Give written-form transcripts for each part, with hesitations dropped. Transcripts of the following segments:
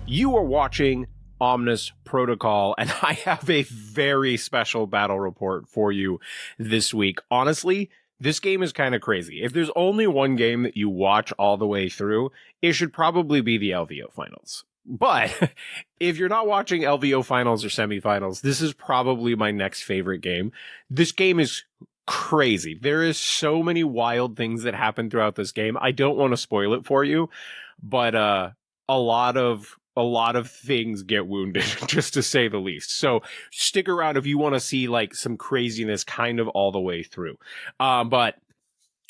You are watching Omnis Protocol, and I have a very special battle report for you this week. Honestly, this game is kind of crazy. If there's only one game that you watch all the way through, it should probably be the LVO finals. But if you're not watching LVO finals or semifinals, this is probably my next favorite game. This game is crazy. There is so many wild things that happen throughout this game. I don't want to spoil it for you, but a lot of things get wounded, just to say the least. So stick around if you want to see like some craziness kind of all the way through. But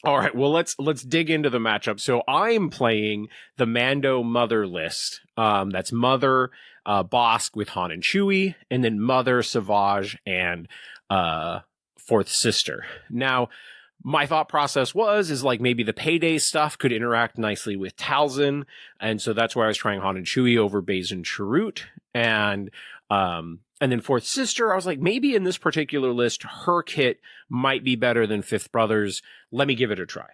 all right, well, let's dig into the matchup. So I'm playing the Mando Mother list. That's Mother, Bosk with Han and Chewie, and then Mother, Savage, and Fourth Sister. Now, my thought process is like maybe the Payday stuff could interact nicely with Talzin, and so that's why I was trying Han and Chewie over Baze and Chirrut, and then Fourth Sister, I was like, maybe in this particular list, her kit might be better than Fifth Brothers. Let me give it a try.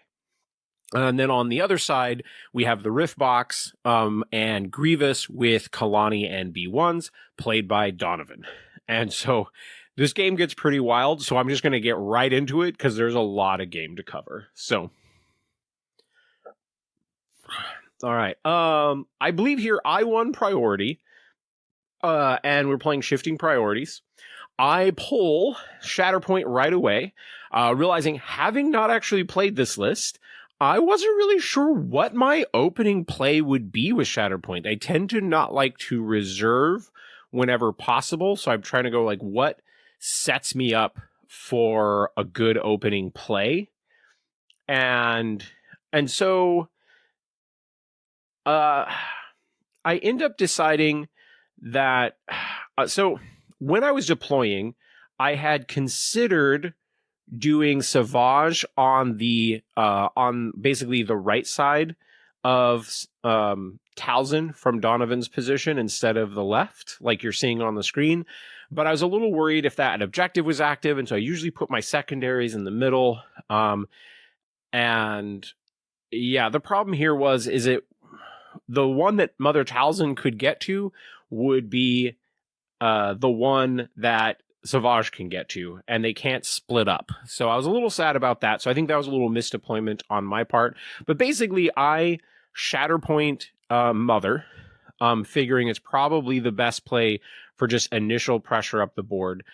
And then on the other side, we have the Riff box and Grievous with Kalani and B1s, played by Donovan. And so this game gets pretty wild, so I'm just going to get right into it because there's a lot of game to cover. So, all right. I believe here I won priority. And we're playing shifting priorities. I pull Shatterpoint right away, realizing having not actually played this list, I wasn't really sure what my opening play would be with Shatterpoint. I tend to not like to reserve whenever possible, so I'm trying to go like what sets me up for a good opening play. And so I end up deciding that so when I was deploying, I had considered doing Savage on the on basically the right side of Talzin from Donovan's position instead of the left, like you're seeing on the screen. But I was a little worried if that objective was active, and so I usually put my secondaries in the middle. And yeah, the problem here is it the one that Mother Talzin could get to would be the one that Savage can get to, and they can't split up. So I was a little sad about that. So I think that was a little misdeployment on my part. But basically, I Shatterpoint Mother, figuring it's probably the best play for just initial pressure up the board.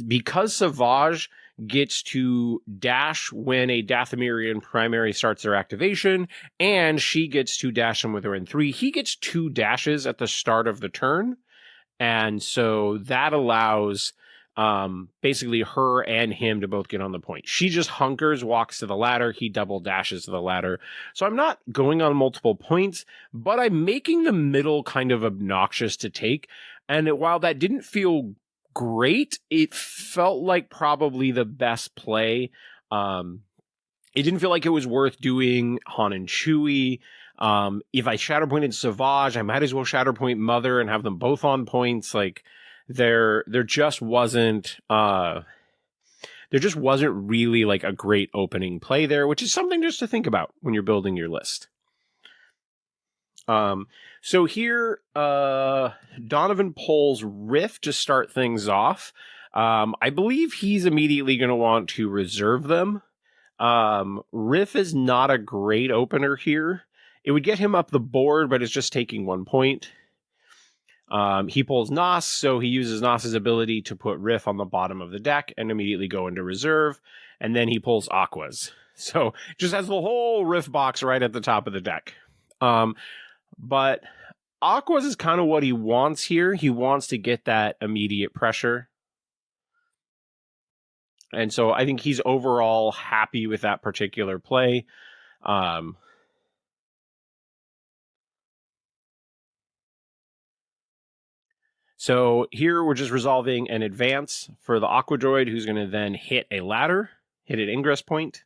Because Savage gets to dash when a Dathomirian primary starts their activation, and she gets to dash him with her in 3. He gets 2 dashes at the start of the turn, and so that allows basically her and him to both get on the point. She just hunkers, walks to the ladder, he double dashes to the ladder. So I'm not going on multiple points, but I'm making the middle kind of obnoxious to take, and while that didn't feel great, it felt like probably the best play. It didn't feel like it was worth doing Han and Chewie. If I Shatterpointed Savage, I might as well Shatterpoint Mother and have them both on points. Like there just wasn't really like a great opening play there, which is something just to think about when you're building your list. So here, Donovan pulls Riff to start things off. I believe he's immediately going to want to reserve them. Riff is not a great opener here. It would get him up the board, but it's just taking 1 point. He pulls Nos, so he uses Nos's ability to put Riff on the bottom of the deck and immediately go into reserve. And then he pulls Aquas. So just has the whole Riff box right at the top of the deck. But Aquas is kind of what he wants here. He wants to get that immediate pressure. And so I think he's overall happy with that particular play. So here we're just resolving an advance for the Aqua Droid, who's going to then hit a ladder, hit an ingress point.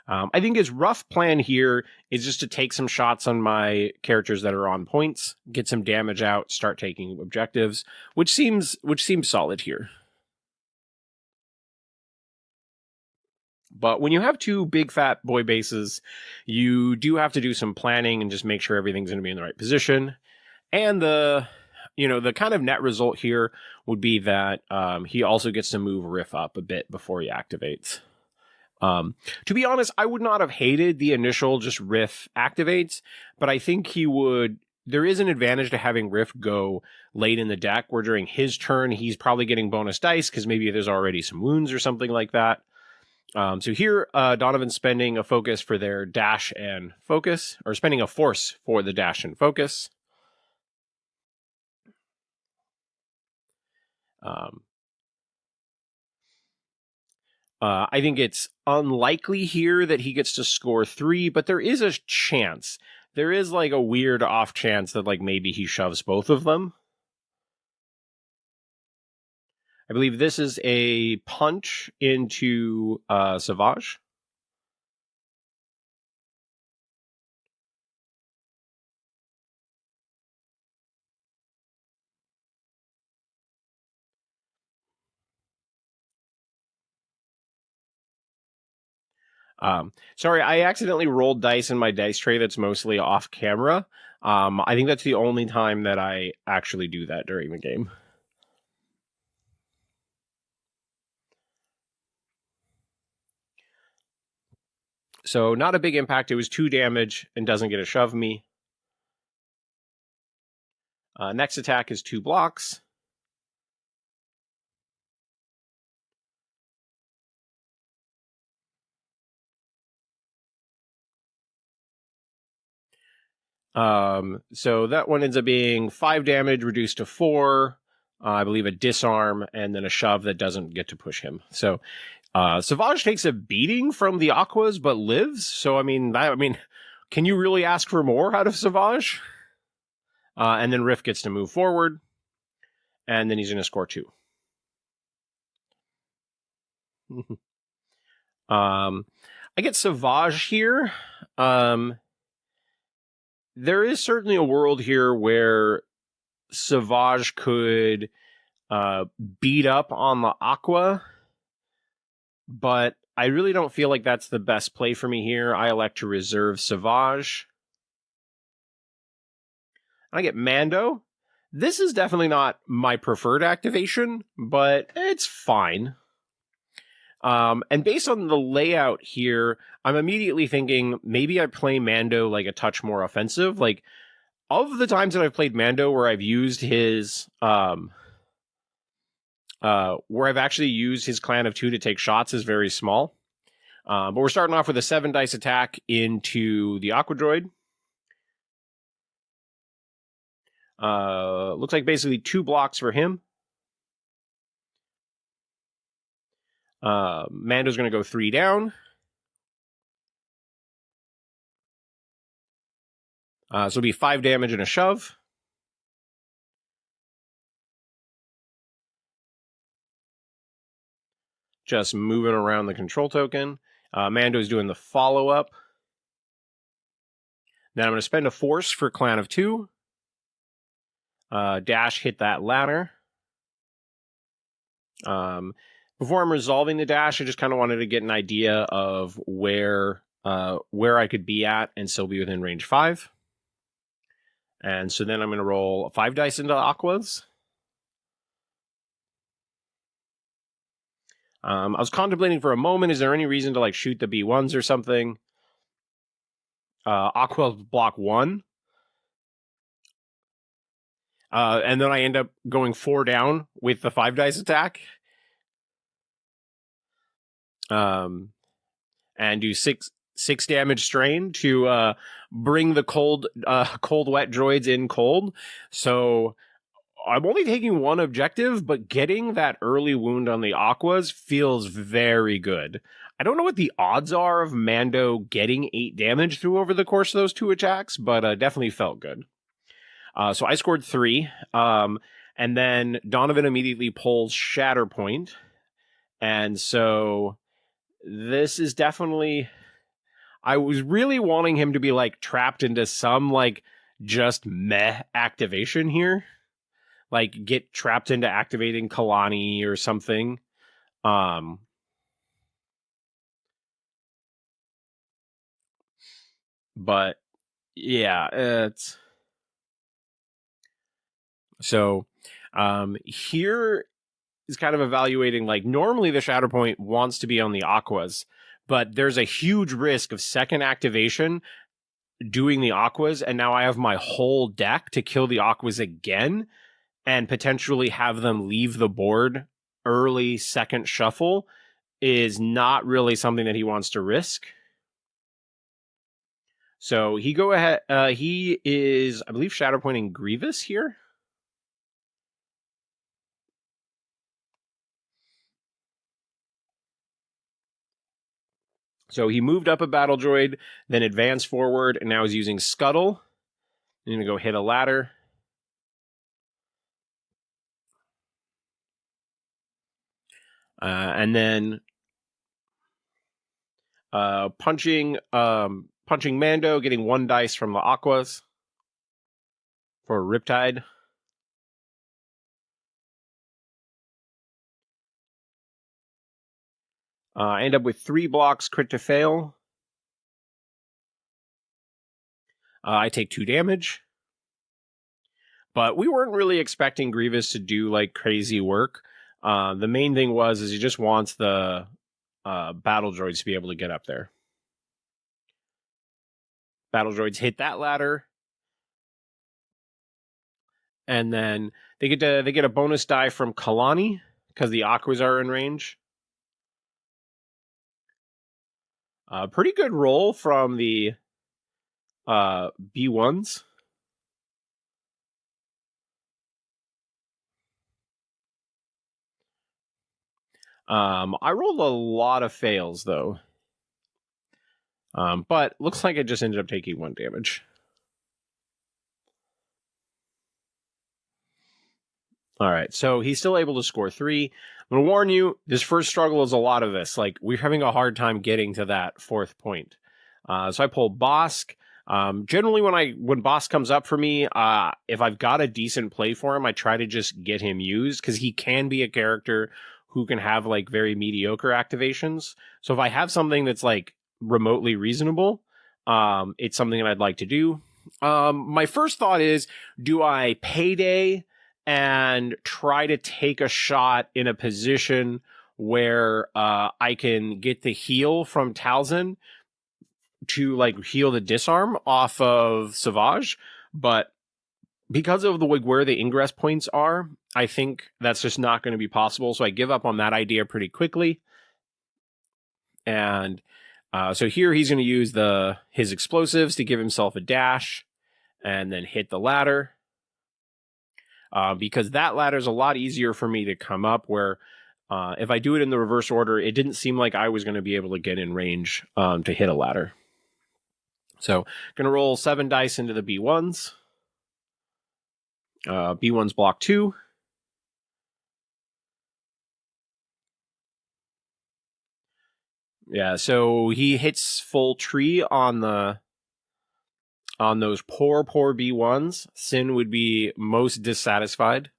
I think his rough plan here is just to take some shots on my characters that are on points, get some damage out, start taking objectives, which seems solid here. But when you have two big fat boy bases, you do have to do some planning and just make sure everything's going to be in the right position. And the kind of net result here would be that he also gets to move Riff up a bit before he activates. To be honest, I would not have hated the initial just Riff activates, but I think he would. There is an advantage to having Riff go late in the deck, where during his turn, he's probably getting bonus dice because maybe there's already some wounds or something like that. So here, Donovan's spending a focus for their dash and focus, or spending a force for the dash and focus. I think it's unlikely here that he gets to score 3, but there is a chance. There is like a weird off chance that like maybe he shoves both of them. I believe this is a punch into Savage. Sorry, I accidentally rolled dice in my dice tray that's mostly off camera. I think that's the only time that I actually do that during the game. So not a big impact. It was 2 damage and doesn't get a shove me. Next attack is 2 blocks. So that one ends up being 5 damage reduced to 4. I believe a disarm and then a shove that doesn't get to push him. So Savage takes a beating from the Aquas but lives. So I mean, can you really ask for more out of Savage? And then Riff gets to move forward, and then he's going to score 2. I get Savage here. There is certainly a world here where Savage could beat up on the Aqua, but I really don't feel like that's the best play for me here. I elect to reserve Savage. I get Mando. This is definitely not my preferred activation, but it's fine. And based on the layout here, I'm immediately thinking maybe I play Mando like a touch more offensive. Like, of the times that I've played Mando where I've used his where I've actually used his Clan of 2 to take shots is very small. But we're starting off with a 7 dice attack into the Aqua Droid. Looks like basically 2 blocks for him. Mando's going to go 3 down. So it'll be 5 damage and a shove. Just moving around the control token. Mando's doing the follow-up. Then I'm going to spend a force for Clan of 2. Dash hit that ladder. Before I'm resolving the dash, I just kind of wanted to get an idea of where I could be at and still be within range 5. And so then I'm going to roll 5 dice into Aquas. I was contemplating for a moment, is there any reason to like shoot the B1s or something? Aqua block 1. And then I end up going 4 down with the 5 dice attack. And do 6 damage strain to bring the cold wet droids in cold. So I'm only taking 1 objective, but getting that early wound on the Aquas feels very good. I don't know what the odds are of Mando getting 8 damage through over the course of those 2 attacks, but definitely felt good. So I scored 3. And then Donovan immediately pulls Shatterpoint. And so this is definitely... I was really wanting him to be like trapped into some like just meh activation here. Like get trapped into activating Kalani or something. But yeah, it's so here is kind of evaluating, like, normally the Shatterpoint wants to be on the Aquas, but there's a huge risk of second activation doing the Aquas, and now I have my whole deck to kill the Aquas again and potentially have them leave the board early second shuffle is not really something that he wants to risk. So he go ahead. He is, I believe, Shatterpointing Grievous here. So he moved up a battle droid, then advanced forward, and now he's using Scuttle. I'm gonna go hit a ladder. And then punching Mando, getting 1 dice from the Aquas for Riptide. I end up with 3 blocks, crit to fail. I take 2 damage. But we weren't really expecting Grievous to do like crazy work. The main thing is he just wants the battle droids to be able to get up there. Battle droids hit that ladder, and then they get a bonus die from Kalani because the Aquas are in range. Pretty good roll from the B1s. I rolled a lot of fails though, but looks like it just ended up taking 1 damage. All right, so he's still able to score 3. I'm going to warn you, this first struggle is a lot of this. Like, we're having a hard time getting to that 4th point. So I pull Bosk. Generally, when Bosk comes up for me, if I've got a decent play for him, I try to just get him used, because he can be a character who can have, like, very mediocre activations. So if I have something that's, like, remotely reasonable, it's something that I'd like to do. My first thought is, do I payday and try to take a shot in a position where I can get the heal from Talzin to like heal the disarm off of Savage? But because of where the ingress points are, I think that's just not going to be possible. So I give up on that idea pretty quickly. And so here he's going to use his explosives to give himself a dash and then hit the ladder. Because that ladder is a lot easier for me to come up, where if I do it in the reverse order, it didn't seem like I was going to be able to get in range to hit a ladder. So going to roll 7 dice into the B1s. B1s block 2. Yeah, so he hits full tree on those poor B1s. Sin would be most dissatisfied.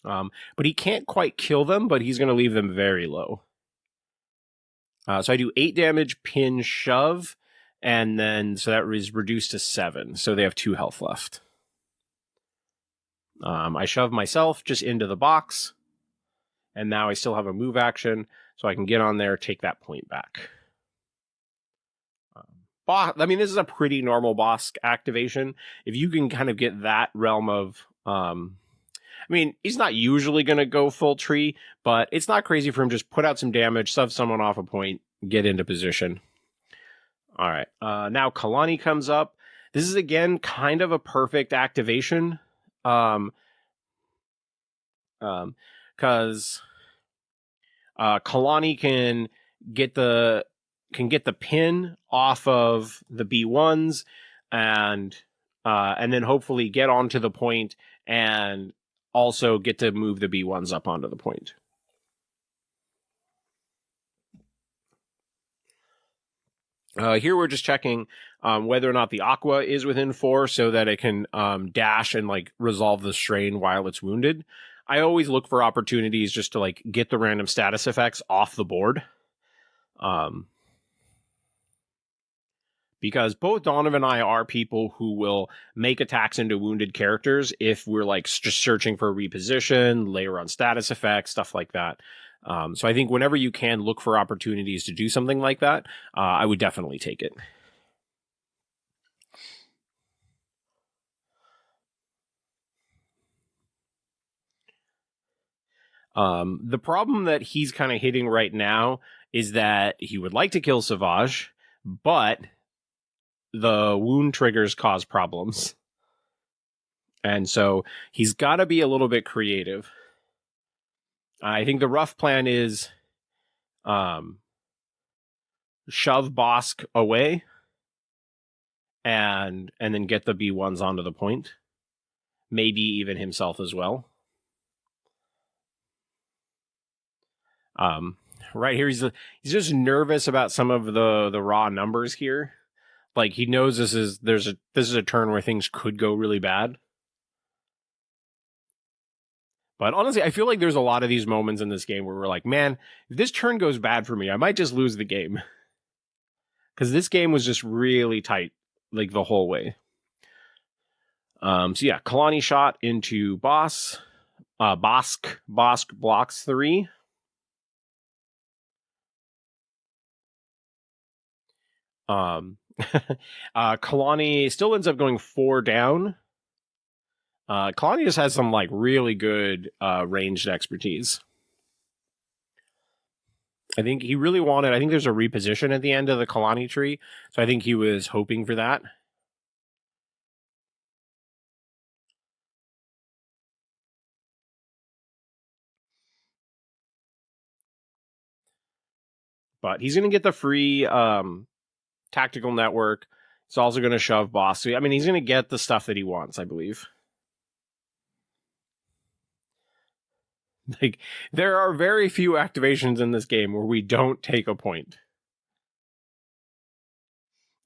But he can't quite kill them, but he's going to leave them very low. So I do 8 damage, pin, shove, and then so that is reduced to 7. So they have 2 health left. I shove myself just into the box, and now I still have a move action, so I can get on there, take that point back. I mean, this is a pretty normal boss activation. If you can kind of get that realm of... I mean, he's not usually going to go full tree, but it's not crazy for him to just put out some damage, shove someone off a point, get into position. All right. Now Kalani comes up. This is, again, kind of a perfect activation. Because Kalani can get the pin off of the B1s and then hopefully get onto the point and also get to move the B1s up onto the point. Here we're just checking whether or not the Aqua is within 4 so that it can dash and like resolve the strain while it's wounded. I always look for opportunities just to like get the random status effects off the board. because both Donovan and I are people who will make attacks into wounded characters if we're like just searching for a reposition, layer on status effects, stuff like that. So I think whenever you can look for opportunities to do something like that, I would definitely take it. The problem that he's kind of hitting right now is that he would like to kill Savage, but the wound triggers cause problems. And so he's got to be a little bit creative. I think the rough plan is shove Bosk away and then get the B1s onto the point. Maybe even himself as well. Right here, he's just nervous about some of the raw numbers here. Like he knows this is a turn where things could go really bad. But honestly, I feel like there's a lot of these moments in this game where we're like, man, if this turn goes bad for me, I might just lose the game. Because this game was just really tight, like the whole way. So yeah, Kalani shot into Bosk. Bosk blocks 3. Kalani still ends up going 4 down. Kalani just has some like really good ranged expertise. I think he really wanted, I think there's a reposition at the end of the Kalani tree, so I think he was hoping for that. But he's going to get the free tactical network. He's also going to shove Bosk. I mean, he's going to get the stuff that he wants, I believe. Like, there are very few activations in this game where we don't take a point.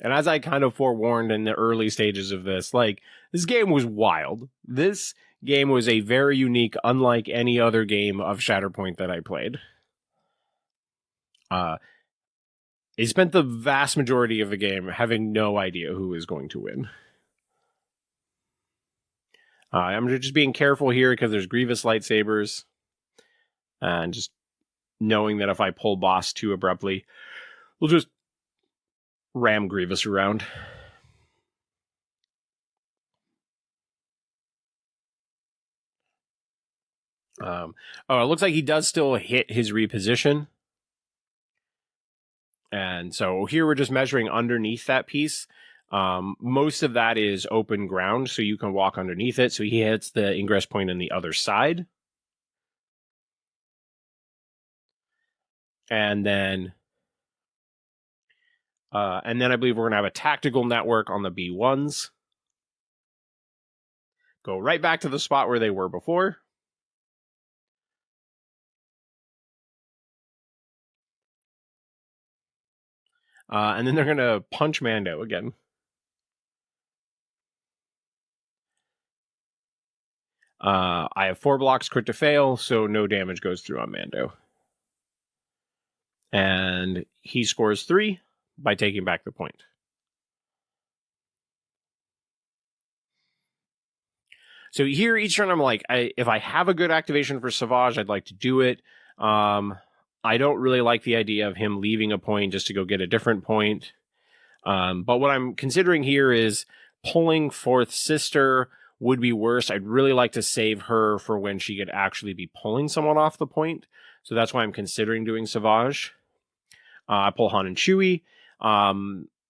And as I kind of forewarned in the early stages of this, like, this game was wild. This game was a very unique, unlike any other game of Shatterpoint that I played. He spent the vast majority of the game having no idea who is going to win. I'm just being careful here because there's Grievous lightsabers. And just knowing that if I pull Bosk too abruptly, we'll just ram Grievous around. It looks like he does still hit his reposition. And so here we're just measuring underneath that piece. Most of that is open ground, so you can walk underneath it. So he hits the ingress point on the other side. And then I believe we're going to have a tactical network on the B1s. Go right back to the spot where they were before. And then they're going to punch Mando again. I have 4 blocks, crit to fail, so no damage goes through on Mando. And he scores 3 by taking back the point. So here, each turn, I'm like, if I have a good activation for Savage, I'd like to do it. I don't really like the idea of him leaving a point just to go get a different point. But what I'm considering here is pulling Fourth Sister would be worse. I'd really like to save her for when she could actually be pulling someone off the point. So that's why I'm considering doing Savage. I pull Han and Chewie.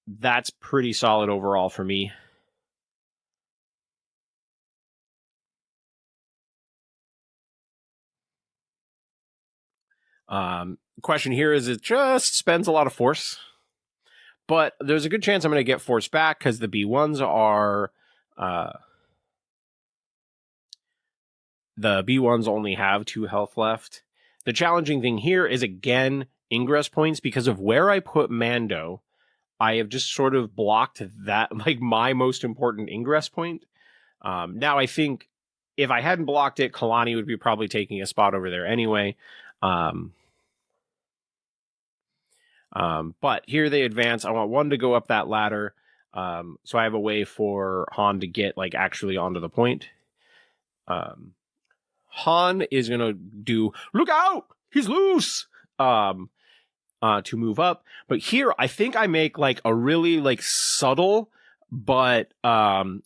That's pretty solid overall for me. Question here is it just spends a lot of force. But there's a good chance I'm going to get force back because the B1s are... the B1s only have 2 health left. The challenging thing here is, again, ingress points. Because of where I put Mando, I have just sort of blocked that, like, my most important ingress point. Now, I think if I hadn't blocked it, Kalani would be probably taking a spot over there anyway. But here they advance. I want one to go up that ladder. So I have a way for Han to get like actually onto the point. Han is going to do, look out, he's loose, to move up. But here, I think I make like a really like subtle, but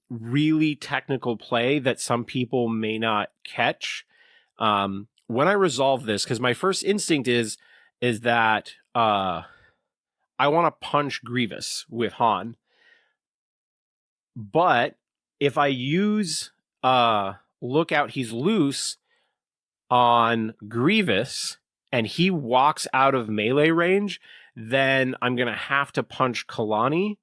really technical play that some people may not catch. When I resolve this, because my first instinct is that I want to punch Grievous with Han. But if I use look out, he's loose on Grievous and he walks out of melee range, then I'm going to have to punch Kalani.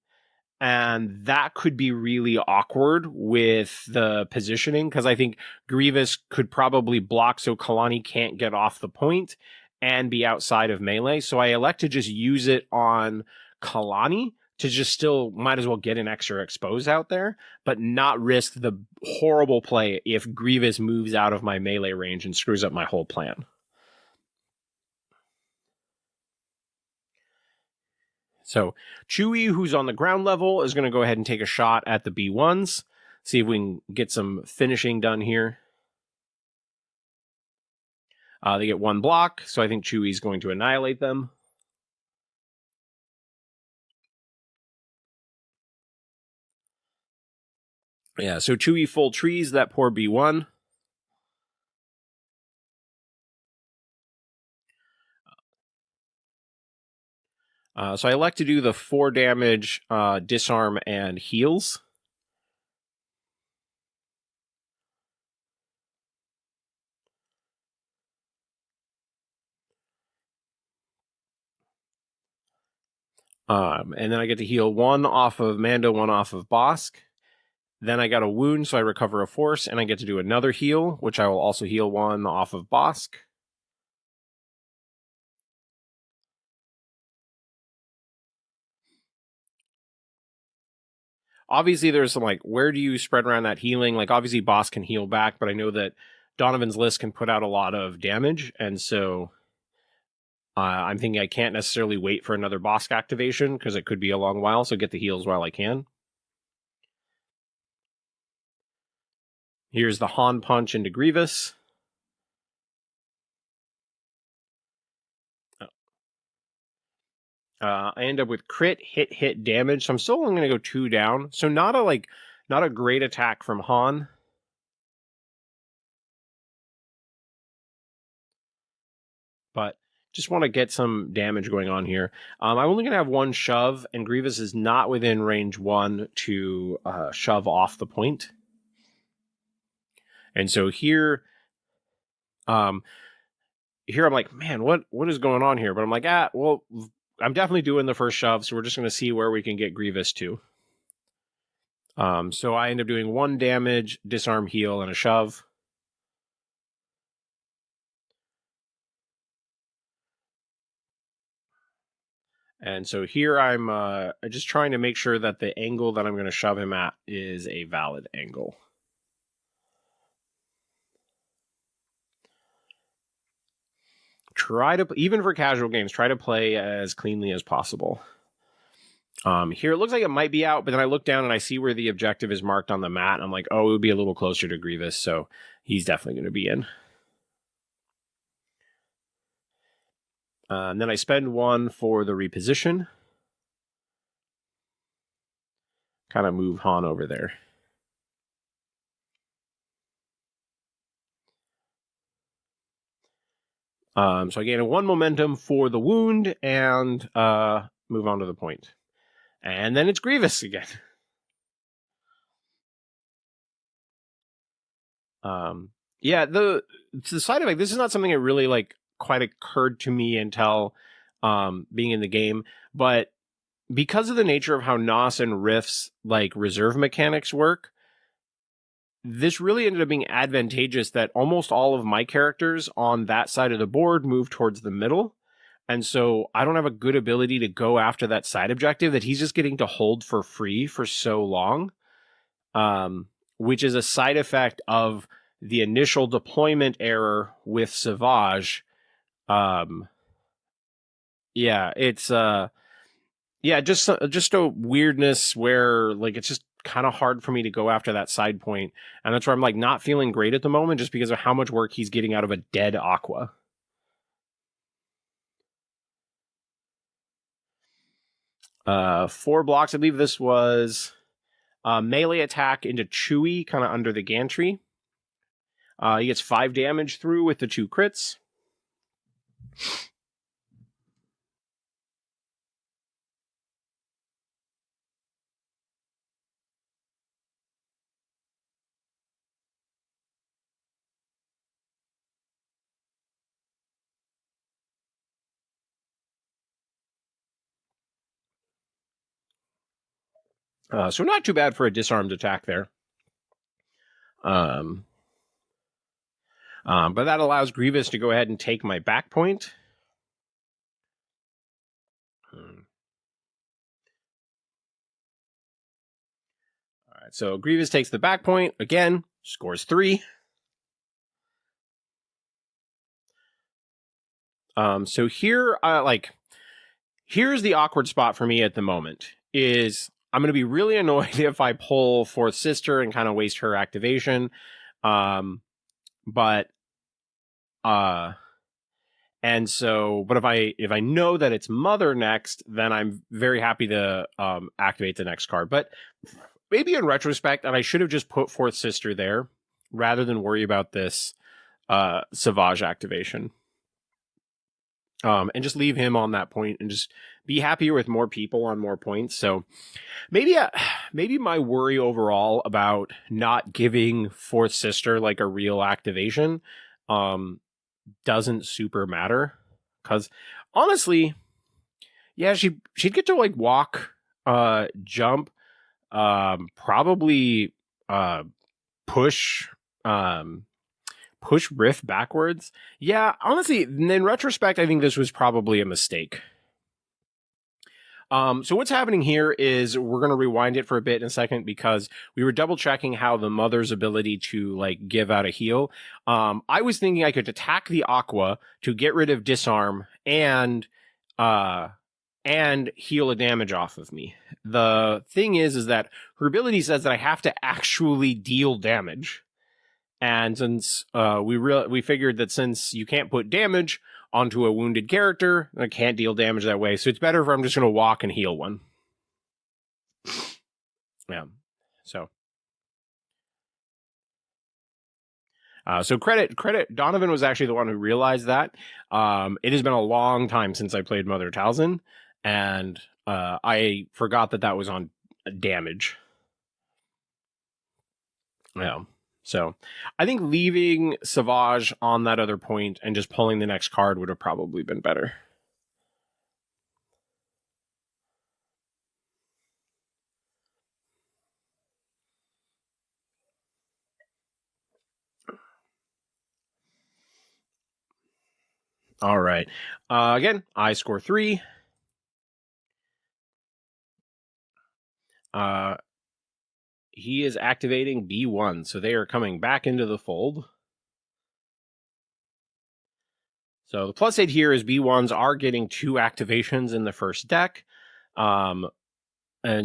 And that could be really awkward with the positioning because I think Grievous could probably block so Kalani can't get off the point and be outside of melee. So I elect to just use it on Kalani to just still might as well get an extra expose out there, but not risk the horrible play if Grievous moves out of my melee range and screws up my whole plan. So Chewie, who's on the ground level, is going to go ahead and take a shot at the B1s. See if we can get some finishing done here. They get one block, so I think Chewie's going to annihilate them. Yeah, so Chewie full trees that poor B1. So I elect to do the 4 damage disarm and heals. And then I get to heal 1 off of Mando, 1 off of Bosk. Then I got a wound, so I recover a force, and I get to do another heal, which I will also heal 1 off of Bosk. Obviously, there's some like, where do you spread around that healing? Like, obviously, Bosk can heal back, but I know that Donovan's list can put out a lot of damage, and so I'm thinking I can't necessarily wait for another Bosk activation because it could be a long while, so get the heals while I can. Here's the Han punch into Grievous. I end up with crit, hit, damage, so I'm still only going to go 2 down. So not a great attack from Han. But just want to get some damage going on here. I'm only going to have 1 shove, and Grievous is not within range 1 to shove off the point. And so here I'm like, man, what is going on here? But I'm like, well, I'm definitely doing the first shove, so we're just going to see where we can get Grievous to. So I end up doing 1 damage, disarm, heal, and a shove. And so here I'm just trying to make sure that the angle that I'm going to shove him at is a valid angle. Try to, even for casual games, try to play as cleanly as possible. Here it looks like it might be out, but then I look down and I see where the objective is marked on the mat. And I'm like, oh, it would be a little closer to Grievous, so he's definitely going to be in. And then I spend 1 for the reposition. Kind of move Han over there. So I gain 1 momentum for the wound and move on to the point. And then it's Grievous again. Yeah, the side effect, this is not something that really like quite occurred to me until being in the game, but because of the nature of how NOS and Riff's like reserve mechanics work, this really ended up being advantageous that almost all of my characters on that side of the board move towards the middle. And so I don't have a good ability to go after that side objective that he's just getting to hold for free for so long, which is a side effect of the initial deployment error with Savage. Yeah, it's just a weirdness where like it's just kind of hard for me to go after that side point, and that's where I'm like not feeling great at the moment just because of how much work he's getting out of a dead Aqua. 4 blocks. I believe this was melee attack into Chewy, kind of under the gantry. He gets 5 damage through with the 2 crits. So not too bad for a disarmed attack there. But that allows Grievous to go ahead and take my back point. All right, so Grievous takes the back point again, scores 3. So here, here's the awkward spot for me at the moment. Is I'm going to be really annoyed if I pull Fourth Sister and kind of waste her activation. But and so, but if I know that it's Mother next, then I'm very happy to activate the next card. But maybe in retrospect, and I should have just put Fourth Sister there rather than worry about this Savage activation. And just leave him on that point and just be happier with more people on more points. So maybe my worry overall about not giving Fourth Sister like a real activation doesn't super matter, because honestly, yeah, she'd get to like walk, jump, probably push Riff backwards. Yeah, honestly, in retrospect, I think this was probably a mistake. So what's happening here is we're going to rewind it for a bit in a second because we were double checking how the Mother's ability to like give out a heal. I was thinking I could attack the Aqua to get rid of disarm and heal a damage off of me. The thing is that her ability says that I have to actually deal damage. And since we figured that since you can't put damage onto a wounded character, I can't deal damage that way. So it's better if I'm just going to walk and heal one. Yeah. So. So credit. Donovan was actually the one who realized that. It has been a long time since I played Mother Talzin, and I forgot that was on damage. Yeah. So I think leaving Savage on that other point and just pulling the next card would have probably been better. All right. Again, I score 3. He is activating B1, so they are coming back into the fold. So the plus 8 here is B1s are getting 2 activations in the first deck. And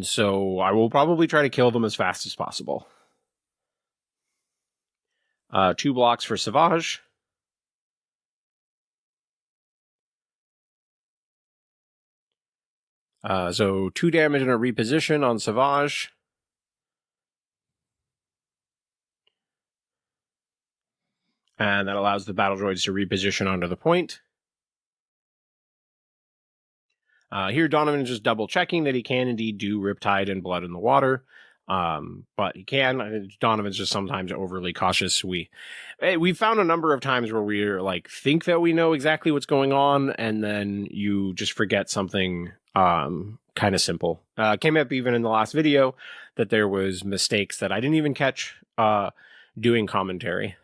so I will probably try to kill them as fast as possible. 2 blocks for Savage. So 2 damage and a reposition on Savage. And that allows the battle droids to reposition onto the point. Here, Donovan is just double checking that he can indeed do Riptide and Blood in the Water. But he can. Donovan's just sometimes overly cautious. We've found a number of times where we like think that we know exactly what's going on, and then you just forget something kind of simple. Came up even in the last video that there was mistakes that I didn't even catch doing commentary.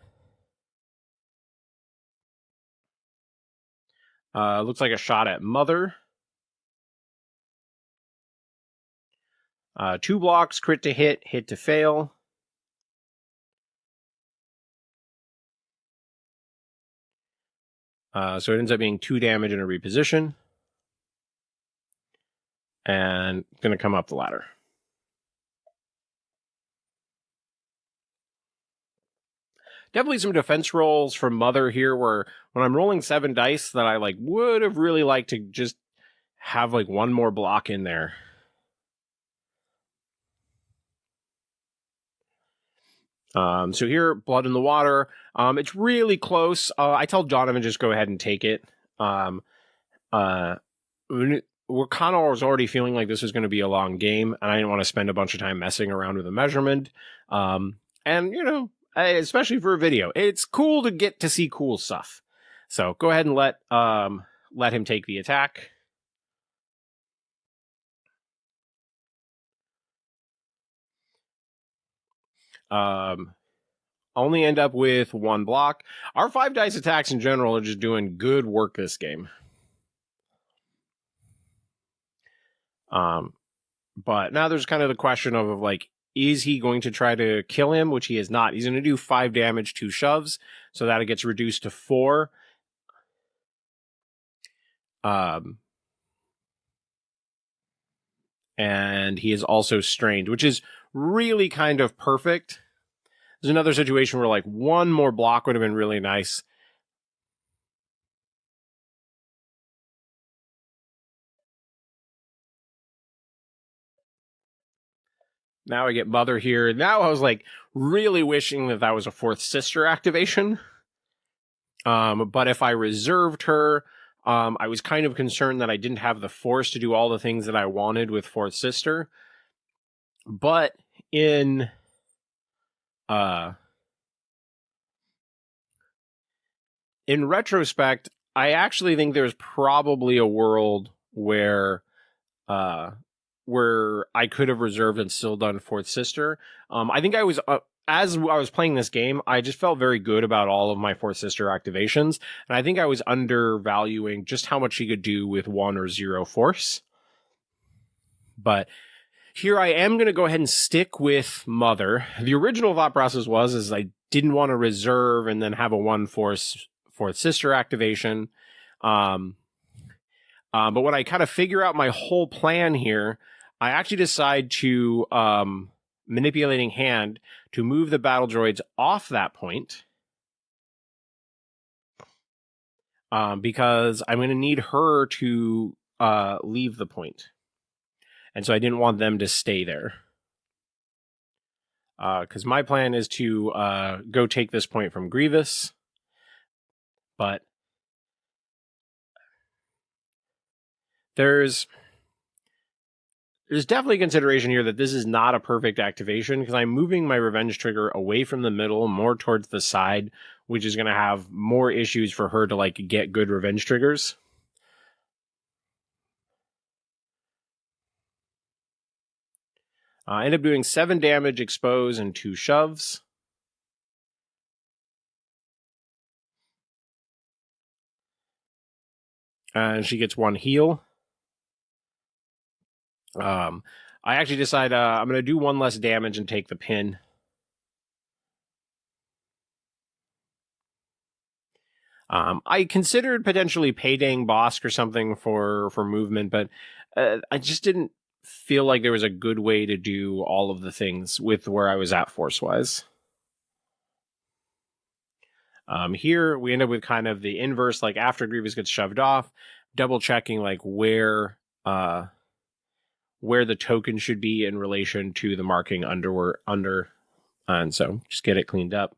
Looks like a shot at Mother. 2 blocks, crit to hit, hit to fail. So it ends up being 2 damage and a reposition. and going to come up the ladder. Definitely some defense rolls from Mother here where when I'm rolling 7 dice that I like would have really liked to just have like one more block in there. So here, Blood in the Water. It's really close. I tell Donovan just go ahead and take it. We're kind of was already feeling like this was going to be a long game, and I didn't want to spend a bunch of time messing around with the measurement. And, you know, especially for a video, it's cool to get to see cool stuff. So go ahead and let him take the attack. Only end up with 1 block. Our 5 dice attacks in general are just doing good work this game. But now there's kind of the question of like, is he going to try to kill him? Which he is not. He's going to do 5 damage, 2 shoves. So that it gets reduced to 4. And he is also strained, which is really kind of perfect. There's another situation where like 1 more block would have been really nice. Now I get Mother here. Now I was like really wishing that was a 4th sister activation. But if I reserved her, I was kind of concerned that I didn't have the force to do all the things that I wanted with 4th sister. But in retrospect, I actually think there's probably a world where I could have reserved and still done 4th sister. I think I was as I was playing this game, I just felt very good about all of my 4th sister activations, and I think I was undervaluing just how much she could do with 1 or 0 force. But here I am going to go ahead and stick with Mother. The original thought process was I didn't want to reserve and then have a 1 force 4th sister activation. But when I kind of figure out my whole plan here, I actually decide to manipulating hand to move the battle droids off that point. Because I'm going to need her to leave the point. And so I didn't want them to stay there. Because my plan is to go take this point from Grievous. But there's definitely consideration here that this is not a perfect activation because I'm moving my revenge trigger away from the middle, more towards the side, which is going to have more issues for her to like get good revenge triggers. I end up doing 7 damage, expose, and 2 shoves. And she gets 1 heal. I actually decide I'm going to do 1 less damage and take the pin. I considered potentially paydaying Bosk or something for movement, but I just didn't feel like there was a good way to do all of the things with where I was at force-wise. Here, we end up with kind of the inverse, like after Grievous gets shoved off, double-checking like where the token should be in relation to the marking under, and so just get it cleaned up.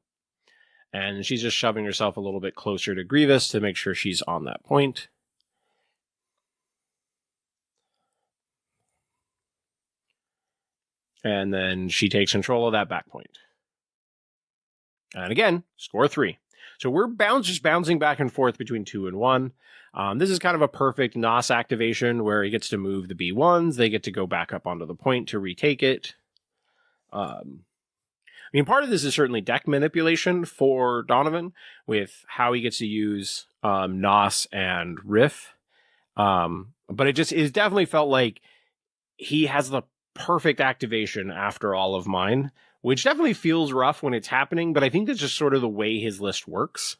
And she's just shoving herself a little bit closer to Grievous to make sure she's on that point. And then she takes control of that back point. And again, score 3. So we're just bouncing back and forth between 2 and 1. This is kind of a perfect NOS activation where he gets to move the B1s. They get to go back up onto the point to retake it. I mean, part of this is certainly deck manipulation for Donovan with how he gets to use NOS and Riff. But it definitely felt like he has the perfect activation after all of mine, which definitely feels rough when it's happening, but I think that's just sort of the way his list works.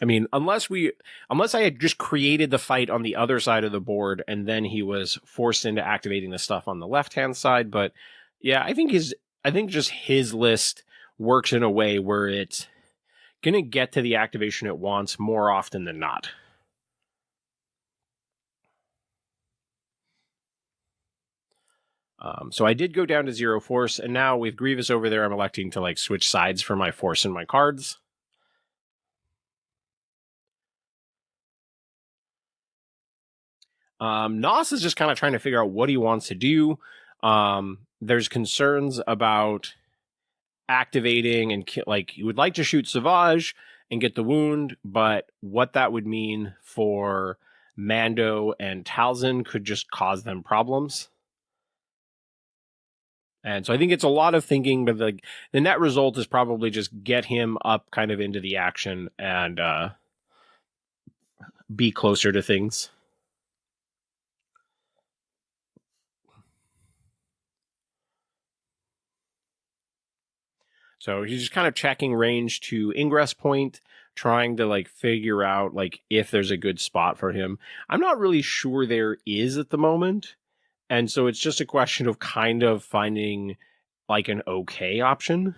I mean, unless I had just created the fight on the other side of the board and then he was forced into activating the stuff on the left-hand side. But yeah, I think just his list works in a way where it's going to get to the activation it wants more often than not. So I did go down to 0 force, and now with Grievous over there, I'm electing to like switch sides for my force and my cards. Nos is just kind of trying to figure out what he wants to do. There's concerns about activating and like he would like to shoot Savage and get the wound, but what that would mean for Mando and Talzin could just cause them problems. And so I think it's a lot of thinking, but the net result is probably just get him up kind of into the action and be closer to things. So he's just kind of checking range to ingress point, trying to like figure out like if there's a good spot for him. I'm not really sure there is at the moment. And so it's just a question of kind of finding like an okay option.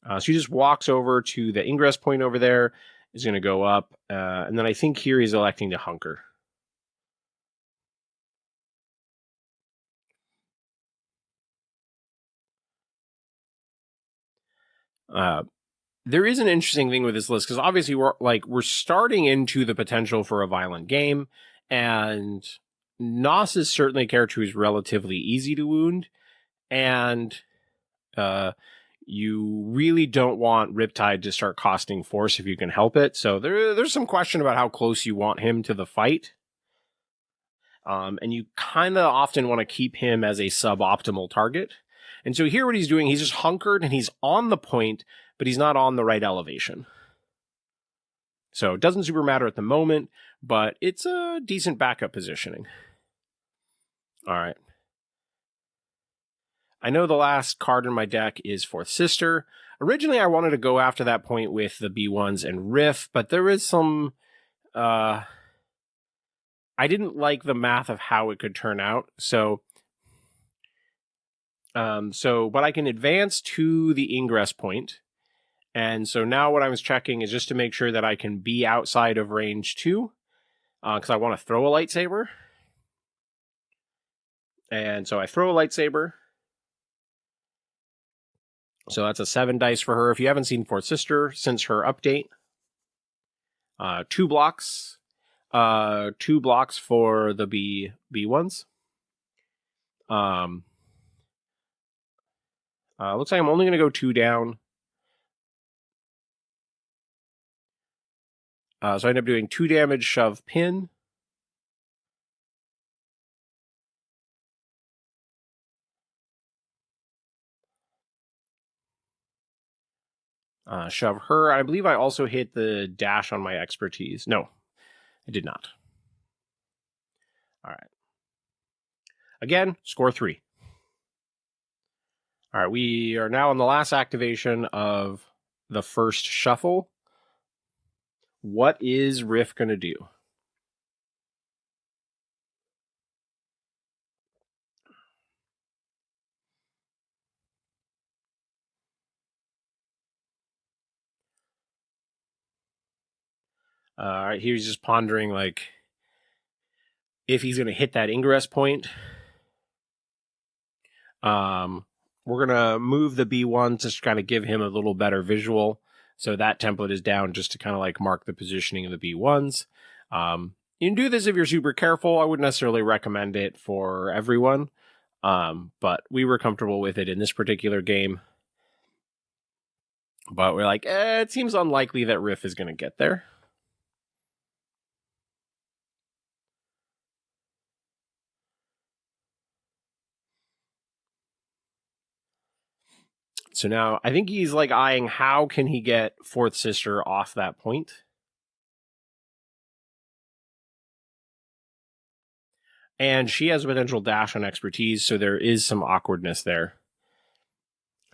So he just walks over to the ingress point over there, is going to go up. And then I think here he's electing to hunker. There is an interesting thing with this list because obviously we're starting into the potential for a violent game, and Nos is certainly a character who's relatively easy to wound, and you really don't want Riptide to start costing force if you can help it. So there's some question about how close you want him to the fight. And you kind of often want to keep him as a suboptimal target. And so here what he's doing, he's just hunkered and he's on the point, but he's not on the right elevation. So it doesn't super matter at the moment, but it's a decent backup positioning. All right. I know the last card in my deck is Fourth Sister. Originally, I wanted to go after that point with the B1s and Riff, but there is some... I didn't like the math of how it could turn out, but I can advance to the ingress point. And so now what I was checking is just to make sure that I can be outside of range 2, because I want to throw a lightsaber. And so I throw a lightsaber. So that's a 7 dice for her. If you haven't seen Fourth Sister since her update, 2 blocks. 2 blocks for the B1s. Looks like I'm only going to go 2 down. So I end up doing 2 damage, shove, pin. Shove her. I believe I also hit the dash on my expertise. No, I did not. All right. Again, score 3. All right, we are now on the last activation of the first shuffle. What is Riff going to do? All right, he's just pondering, like, if he's going to hit that ingress point. We're going to move the B1 to kind of give him a little better visual. So that template is down just to kind of like mark the positioning of the B1s. You can do this if you're super careful. I wouldn't necessarily recommend it for everyone. But we were comfortable with it in this particular game. But we're like, it seems unlikely that Riff is going to get there. So now I think he's like eyeing how can he get Fourth Sister off that point. And she has a potential dash on expertise, so there is some awkwardness there.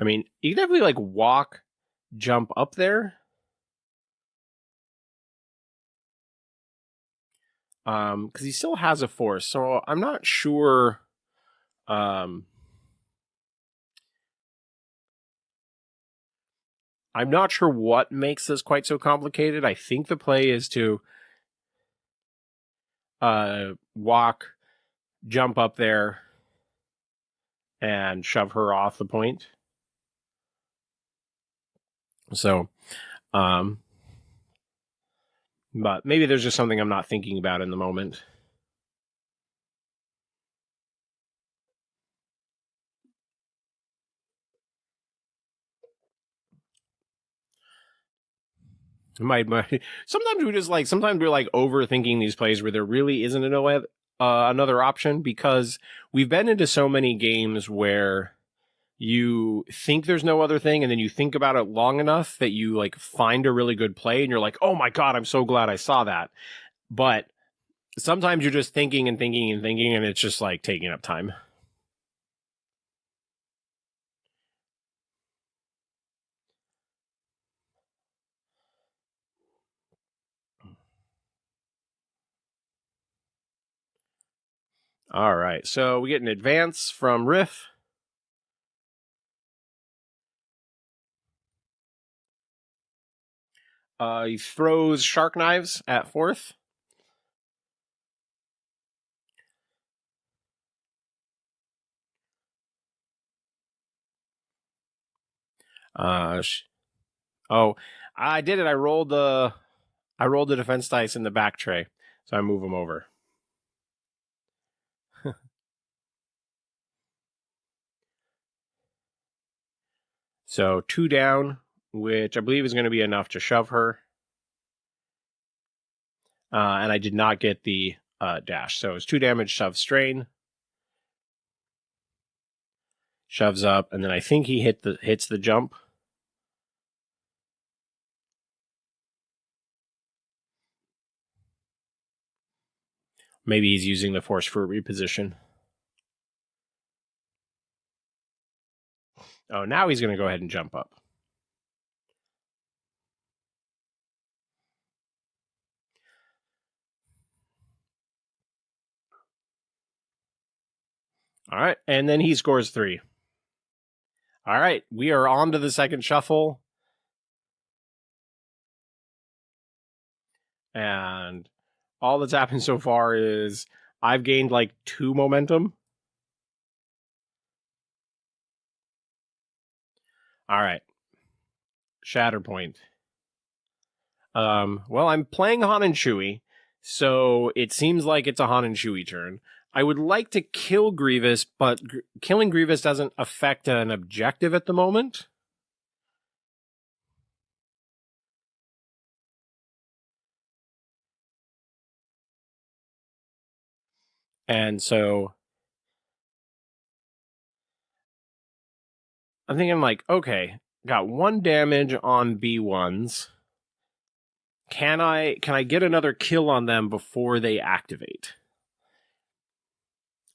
I mean, you can definitely like walk, jump up there. because he still has a force. So I'm not sure. I'm not sure what makes this quite so complicated. I think the play is to walk, jump up there, and shove her off the point. So, but maybe there's just something I'm not thinking about in the moment. Sometimes we're overthinking these plays where there really isn't another option, because we've been into so many games where you think there's no other thing, and then you think about it long enough that you like find a really good play and you're like, oh my God, I'm so glad I saw that. But sometimes you're just thinking and thinking and thinking, and it's just like taking up time. All right, so we get an advance from Riff. He throws shark knives at fourth. Oh, I did it. I rolled the defense dice in the back tray, so I move them over. So 2 down, which I believe is going to be enough to shove her. And I did not get the dash. So it's 2 damage, shove, strain. Shoves up, and then I think he hits the jump. Maybe he's using the force for a reposition. Oh, now he's going to go ahead and jump up. All right, and then he scores 3. All right, we are on to the second shuffle. And all that's happened so far is I've gained like 2 momentum. All right. Shatterpoint. Well, I'm playing Han and Chewie, so it seems like it's a Han and Chewie turn. I would like to kill Grievous, but killing Grievous doesn't affect an objective at the moment. And so I'm thinking like, okay, got 1 damage on B1s. Can I get another kill on them before they activate?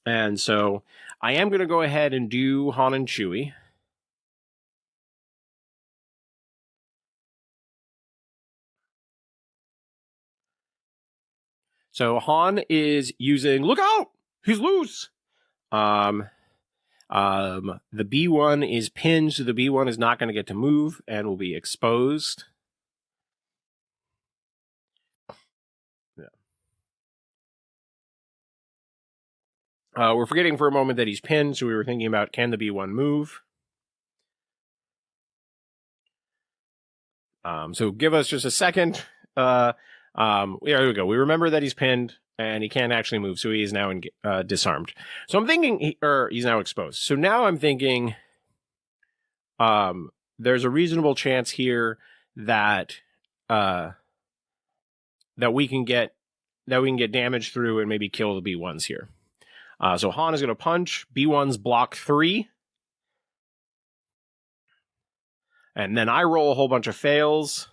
And so I am going to go ahead and do Han and Chewie. So Han is using, look out, he's loose. The B1 is pinned, so the B1 is not going to get to move and will be exposed. We're forgetting for a moment that he's pinned, so we were thinking about, can the B1 move? So give us just a second. There we go. We remember that he's pinned and he can't actually move, so he is now disarmed. So I'm thinking, he's now exposed. So now I'm thinking, there's a reasonable chance here that we can get damage through and maybe kill the B1s here. So Han is going to punch. B1s block 3. And then I roll a whole bunch of fails.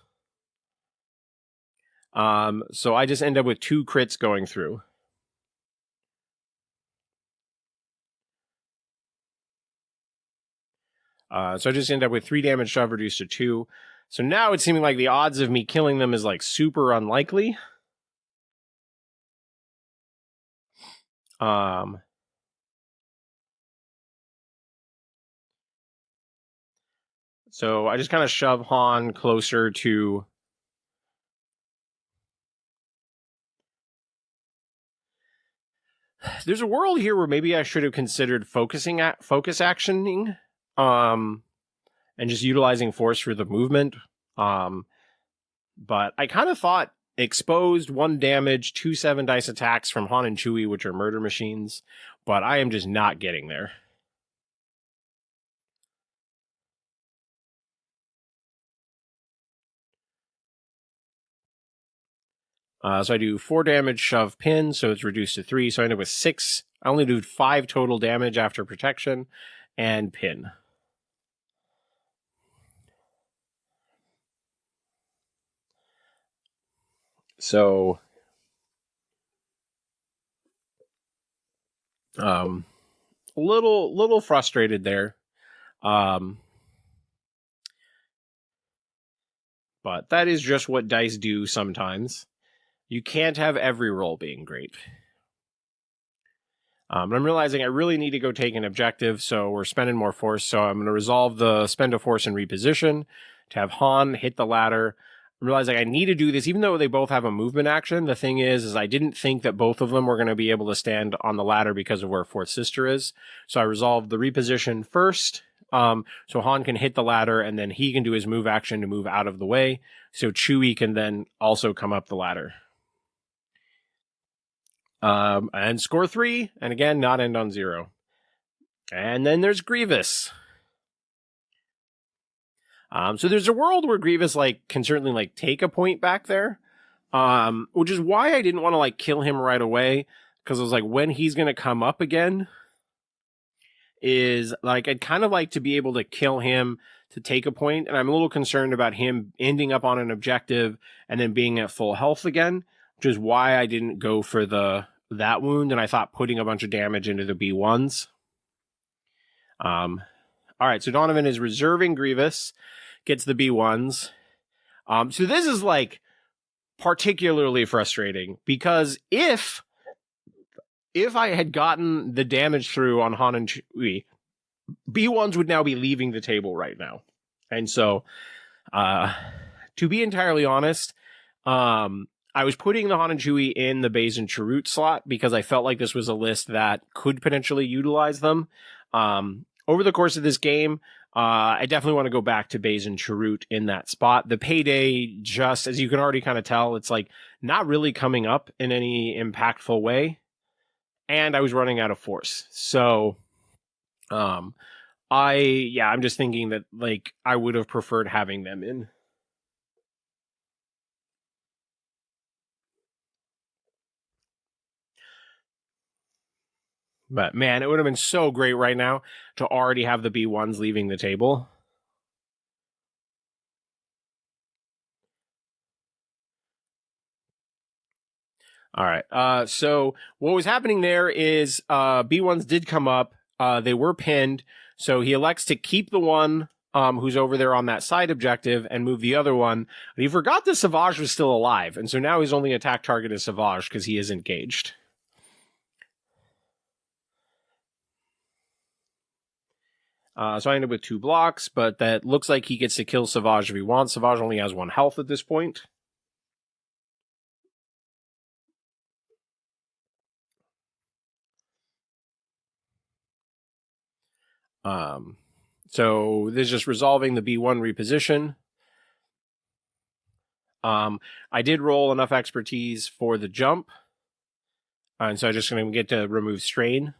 So I just end up with 2 crits going through. So I just end up with 3 damage shove reduced to 2. So now it's seeming like the odds of me killing them is like super unlikely. So I just kind of shove Han closer to... There's a world here where maybe I should have considered focus actioning, and just utilizing force for the movement. But I kind of thought exposed, 1 damage, 2 7 dice attacks from Han and Chewie, which are murder machines, but I am just not getting there. So I do 4 damage, shove, pin, so it's reduced to 3, so I end up with 6. I only do 5 total damage after protection, and pin. So, little frustrated there. But that is just what dice do sometimes. You can't have every roll being great. But I'm realizing I really need to go take an objective, so we're spending more force. So I'm going to resolve the spend a force and reposition to have Han hit the ladder. I'm realizing I need to do this, even though they both have a movement action. The thing is I didn't think that both of them were going to be able to stand on the ladder because of where Fourth Sister is. So I resolved the reposition first. So Han can hit the ladder, and then he can do his move action to move out of the way. So Chewie can then also come up the ladder. And score 3, and again, not end on 0. And then there's Grievous. So there's a world where Grievous can certainly take a point back there, which is why I didn't want to kill him right away, because I was when he's gonna come up again is I'd kind of like to be able to kill him to take a point, and I'm a little concerned about him ending up on an objective and then being at full health again, which is why I didn't go for that wound, and I thought putting a bunch of damage into the B1s. All right, so Donovan is reserving Grievous, gets the B1s. So this is particularly frustrating, because if I had gotten the damage through on Han and Chewie, B1s would now be leaving the table right now. And so, to be entirely honest, I was putting the Han and Chewie in the Baze and Chirrut slot because I felt like this was a list that could potentially utilize them. Over the course of this game, I definitely want to go back to Baze and Chirrut in that spot. The payday, just as you can already kind of tell, it's not really coming up in any impactful way. And I was running out of force. So, I'm just thinking that I would have preferred having them in. But man, it would have been so great right now to already have the B1s leaving the table. All right. So what was happening there is B1s did come up. They were pinned. So he elects to keep the one who's over there on that side objective and move the other one. But he forgot that Savage was still alive. And so now his only attack target is Savage because he is engaged. So I ended up with 2 blocks, but that looks like he gets to kill Savage if he wants. Savage only has 1 health at this point. So this is just resolving the B1 reposition. I did roll enough expertise for the jump. And so I'm just going to get to remove strain.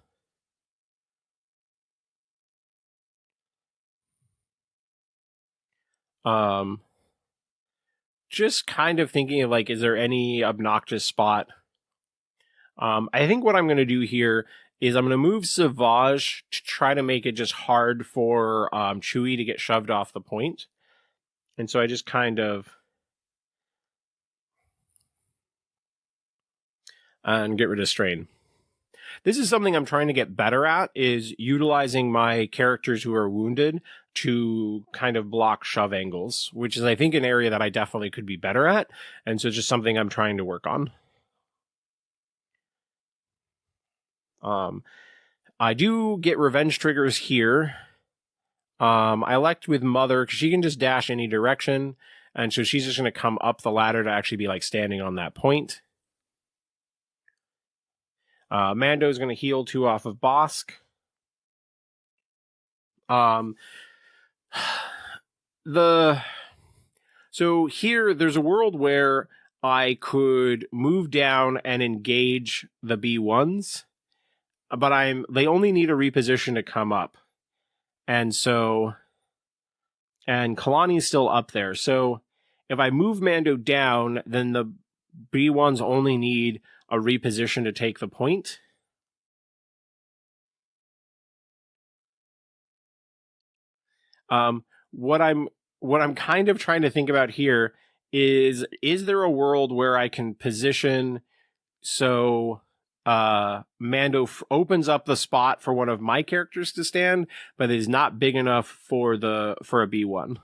Just kind of thinking of is there any obnoxious spot? I think what I'm going to do here is I'm going to move Savage to try to make it just hard for Chewie to get shoved off the point. And so I just kind of... and get rid of strain. This is something I'm trying to get better at, is utilizing my characters who are wounded to kind of block shove angles, which is, I think, an area that I definitely could be better at. And so it's just something I'm trying to work on. I do get revenge triggers here. I elect with Mother because she can just dash any direction. And so she's just going to come up the ladder to actually be like standing on that point. Mando's going to heal 2 off of Bosk. So here there's a world where I could move down and engage the B1s, but they only need a reposition to come up. And Kalani's still up there. So if I move Mando down, then the B1s only need a reposition to take the point. What I'm kind of trying to think about here is there a world where I can position so Mando opens up the spot for one of my characters to stand, but is not big enough for a B1.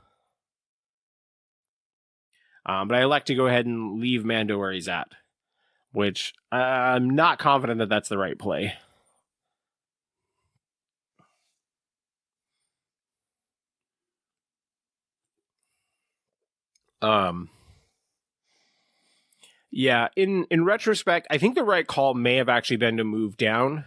But I elect to go ahead and leave Mando where he's at, which I'm not confident that that's the right play. Yeah, in retrospect, I think the right call may have actually been to move down.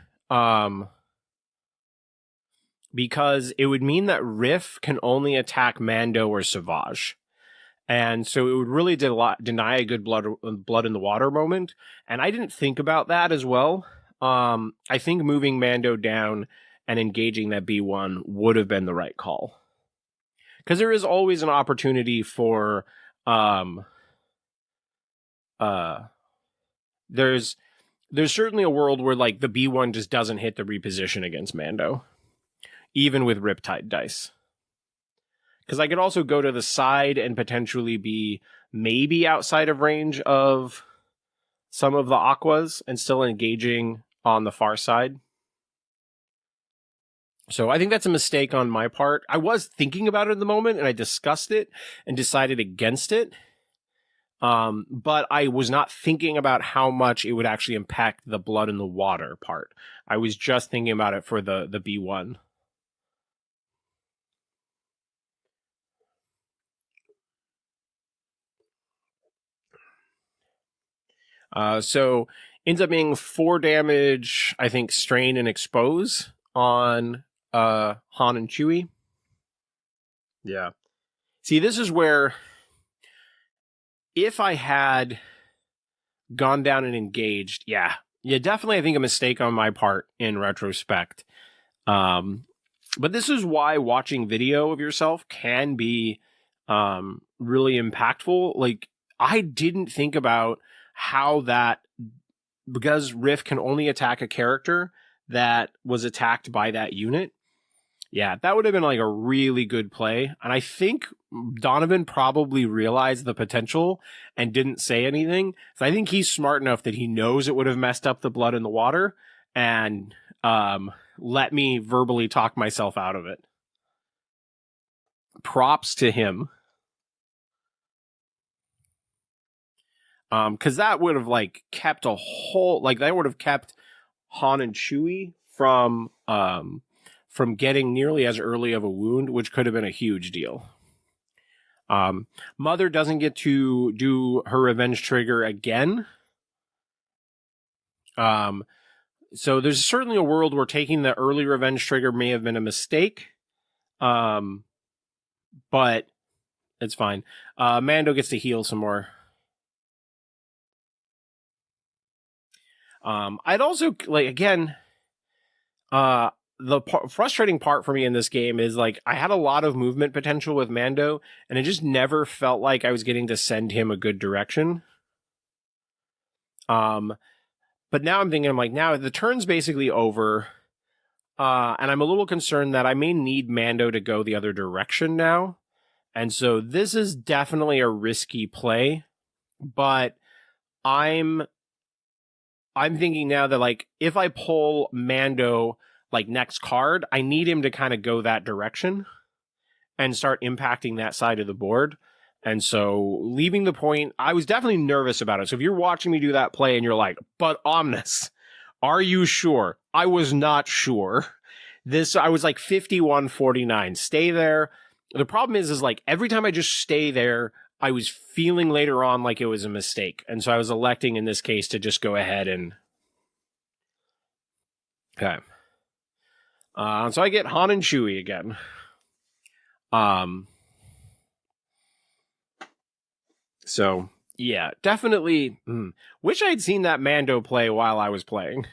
Because it would mean that Riff can only attack Mando or Savage. And so it would really deny a good blood in the water moment. And I didn't think about that as well. I think moving Mando down and engaging that B1 would have been the right call. Because there is always an opportunity for there's certainly a world where like the B1 just doesn't hit the reposition against Mando, even with Riptide dice. Because I could also go to the side and potentially be maybe outside of range of some of the Aquas and still engaging on the far side. So I think that's a mistake on my part. I was thinking about it in the moment and I discussed it and decided against it. But I was not thinking about how much it would actually impact the blood in the water part. I was just thinking about it for the B1. So ends up being 4 damage, I think, strain and expose on Han and Chewie. Yeah. See, this is where if I had gone down and engaged, yeah, definitely I think a mistake on my part in retrospect. But this is why watching video of yourself can be really impactful. Like, I didn't think about how that, because Riff can only attack a character that was attacked by that unit. Yeah, that would have been like a really good play. And I think Donovan probably realized the potential and didn't say anything. So I think he's smart enough that he knows it would have messed up the blood in the water and let me verbally talk myself out of it. Props to him. Because that would have like kept that would have kept Han and Chewie from getting nearly as early of a wound, which could have been a huge deal. Mother doesn't get to do her revenge trigger again. So there's certainly a world where taking the early revenge trigger may have been a mistake. But it's fine. Mando gets to heal some more. I'd also frustrating part for me in this game is like I had a lot of movement potential with Mando, and it just never felt like I was getting to send him a good direction. But now I'm thinking, now the turn's basically over, and I'm a little concerned that I may need Mando to go the other direction now, and so this is definitely a risky play, but I'm thinking now that like if I pull Mando like next card, I need him to kind of go that direction and start impacting that side of the board. And so leaving the point, I was definitely nervous about it. So if you're watching me do that play and you're like, but Omnis, Are you sure? I was not sure. I was like 51-49. Stay there. The problem is like every time I just stay there, I was feeling later on like it was a mistake. And so I was electing in this case to just go ahead and... Okay. So I get Han and Chewie again. So, yeah, definitely. Wish I'd seen that Mando play while I was playing.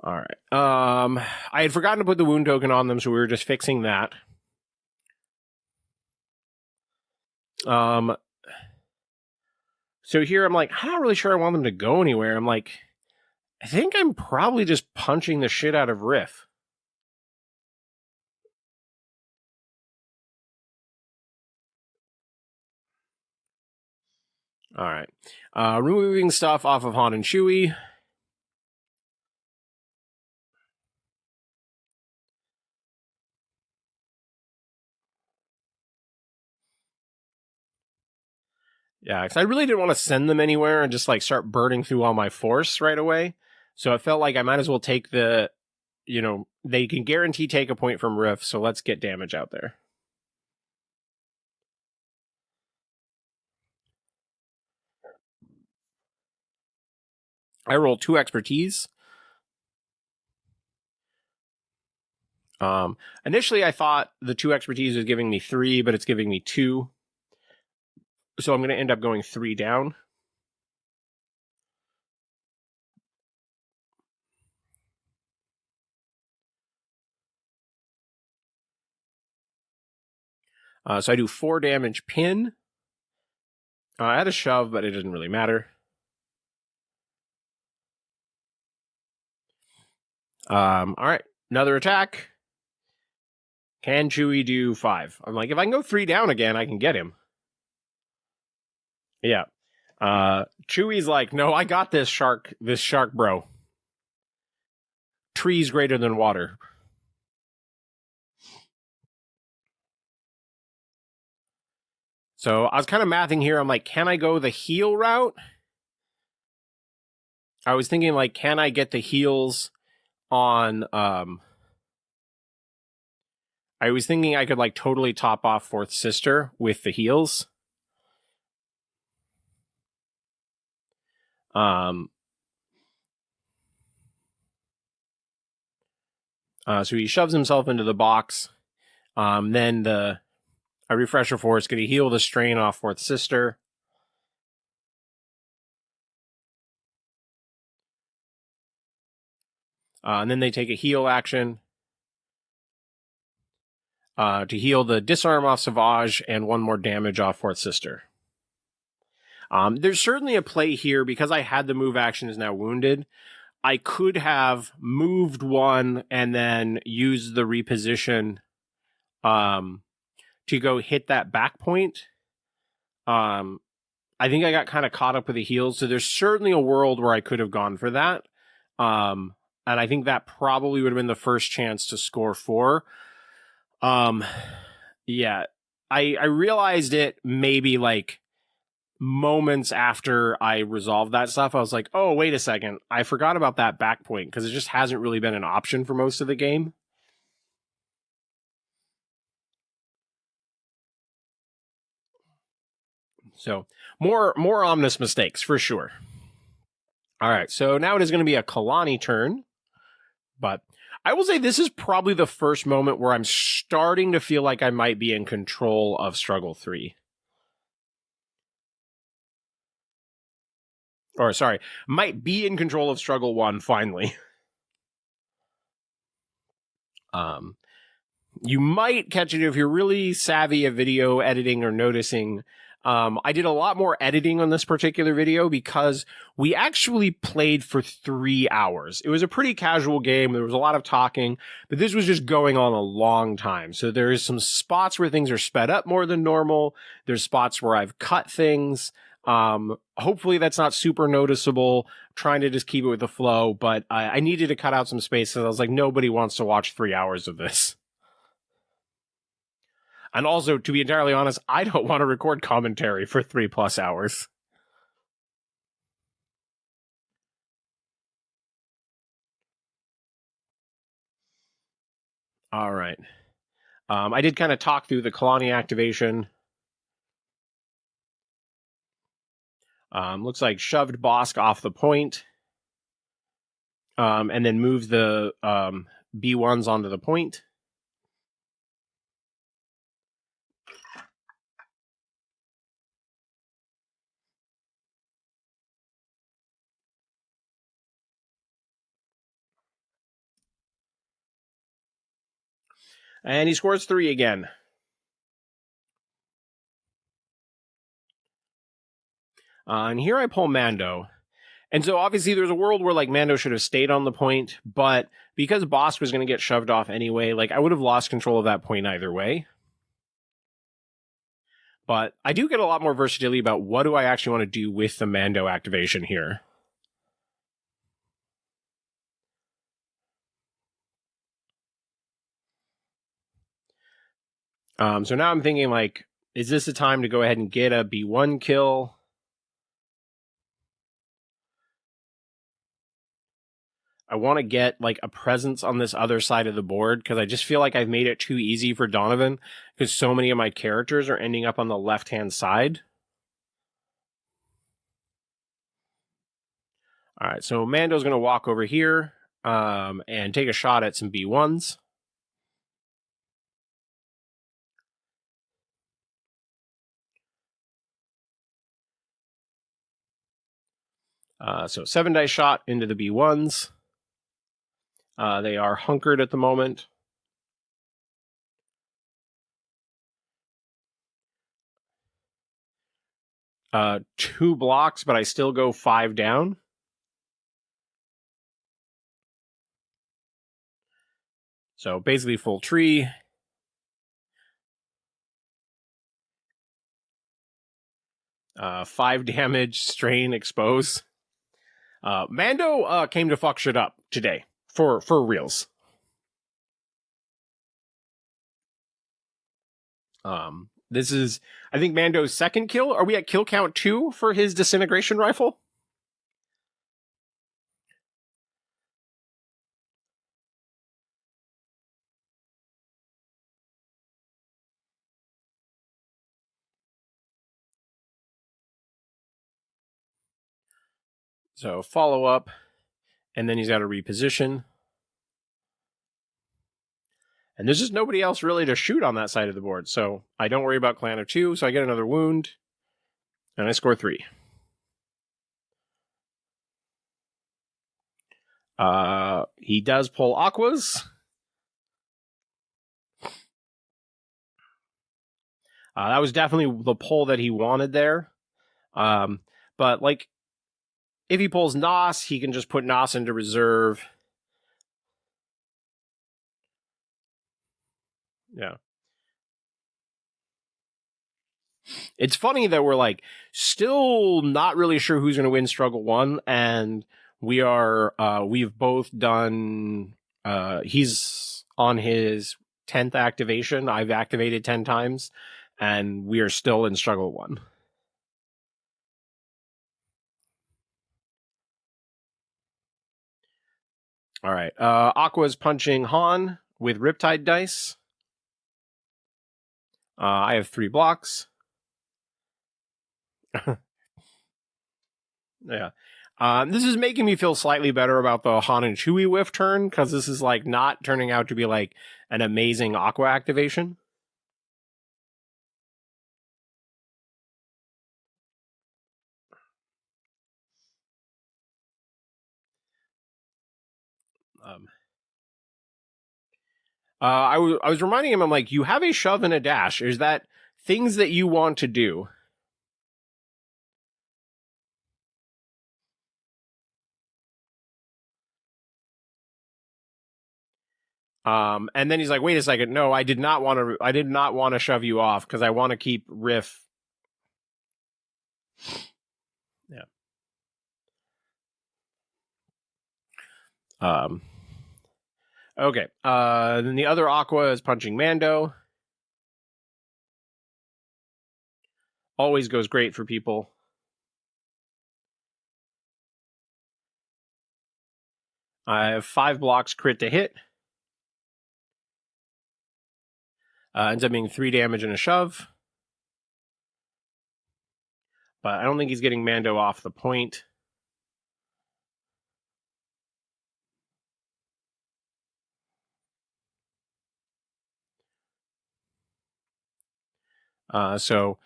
All right. I had forgotten to put the wound token on them, so we were just fixing that. So here I'm like, I'm not really sure I want them to go anywhere. I'm like, I think I'm probably just punching the shit out of Riff. All right. Removing stuff off of Han and Chewie. Yeah, because I really didn't want to send them anywhere and just like start burning through all my force right away. So it felt like I might as well take the, they can guarantee take a point from Riff, so let's get damage out there. I rolled 2 expertise. Initially, I thought the 2 expertise was giving me 3, but it's giving me 2. So I'm going to end up going 3 down. So I do 4 damage pin. I had a shove, but it didn't really matter. All right, another attack. Can Chewie do 5? I'm like, if I can go 3 down again, I can get him. Yeah. Chewie's like, no, I got this shark bro. Trees greater than water. So I was kind of mathing here. I'm like, can I go the heal route? I was thinking like, can I get the heals on, I was thinking I could like totally top off Fourth Sister with the heals. So he shoves himself into the box. Then I refresher force, going to heal the strain off Fourth Sister. And then they take a heal action to heal the disarm off Savage and 1 more damage off Fourth Sister. There's certainly a play here because I had the move action is now wounded. I could have moved 1 and then used the reposition to go hit that back point. I think I got kind of caught up with the heals, so there's certainly a world where I could have gone for that. And I think that probably would have been the first chance to score 4. Yeah, I realized it maybe like moments after I resolved that stuff. I was like, oh, wait a second. I forgot about that back point because it just hasn't really been an option for most of the game. So more ominous mistakes for sure. All right, so now it is going to be a Kalani turn, but I will say this is probably the first moment where I'm starting to feel like I might be in control of Struggle 3. Or, sorry, might be in control of Struggle 1, finally. You might catch it if you're really savvy at video editing or noticing. I did a lot more editing on this particular video because we actually played for 3 hours. It was a pretty casual game. There was a lot of talking, but this was just going on a long time. So there's some spots where things are sped up more than normal. There's spots where I've cut things. Hopefully that's not super noticeable. I'm trying to just keep it with the flow, but I needed to cut out some space because I was like, nobody wants to watch 3 hours of this. And also, to be entirely honest, I don't want to record commentary for 3+ hours. All right. I did kind of talk through the colony activation. Looks like shoved Bosk off the point. And then moved the B1s onto the point. And he scores 3 again. And here I pull Mando. And so obviously there's a world where like Mando should have stayed on the point, but because Bosk was going to get shoved off anyway, like I would have lost control of that point either way. But I do get a lot more versatility about what do I actually want to do with the Mando activation here. So now I'm thinking like, is this the time to go ahead and get a B1 kill? I want to get like a presence on this other side of the board because I just feel like I've made it too easy for Donovan because so many of my characters are ending up on the left-hand side. All right, so Mando's going to walk over here and take a shot at some B1s. So 7 dice shot into the B1s. They are hunkered at the moment. Two blocks, but I still go 5 down. So basically full tree. Five damage, strain, expose. Mando came to fuck shit up today for reals. This is, I think, Mando's second kill. Are we at kill count 2 for his disintegration rifle? So follow up, and then he's got to reposition. And there's just nobody else really to shoot on that side of the board. So I don't worry about Clan of 2. So I get another wound. And I score 3. He does pull Aquas. That was definitely the pull that he wanted there. But like, if he pulls Nos, he can just put Nos into reserve. Yeah. It's funny that we're like still not really sure who's going to win Struggle 1, and we've both done he's on his 10th activation. I've activated 10 times, and we are still in Struggle 1. All right. Aqua's punching Han with Riptide dice. I have 3 blocks. Yeah. This is making me feel slightly better about the Han and Chewie whiff turn, because this is like not turning out to be like an amazing Aqua activation. I was reminding him, I'm like, you have a shove and a dash. Is that things that you want to do? And then he's like, wait a second. No, I did not want to shove you off because I want to keep Riff. Okay. Then the other Aqua is punching Mando. Always goes great for people. I have 5 blocks crit to hit. Ends up being 3 damage and a shove. But I don't think he's getting Mando off the point. So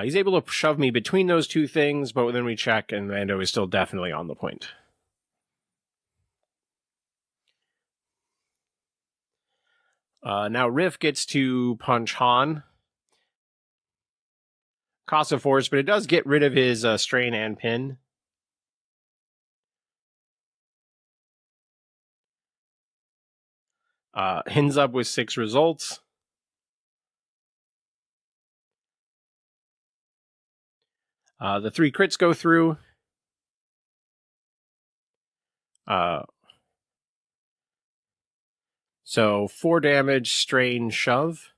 he's able to shove me between those two things, but then we check and Mando is still definitely on the point. Now Riff gets to punch Han. Cost of force, but it does get rid of his strain and pin. Ends up with 6 results. The 3 crits go through. So 4 damage, strain, shove.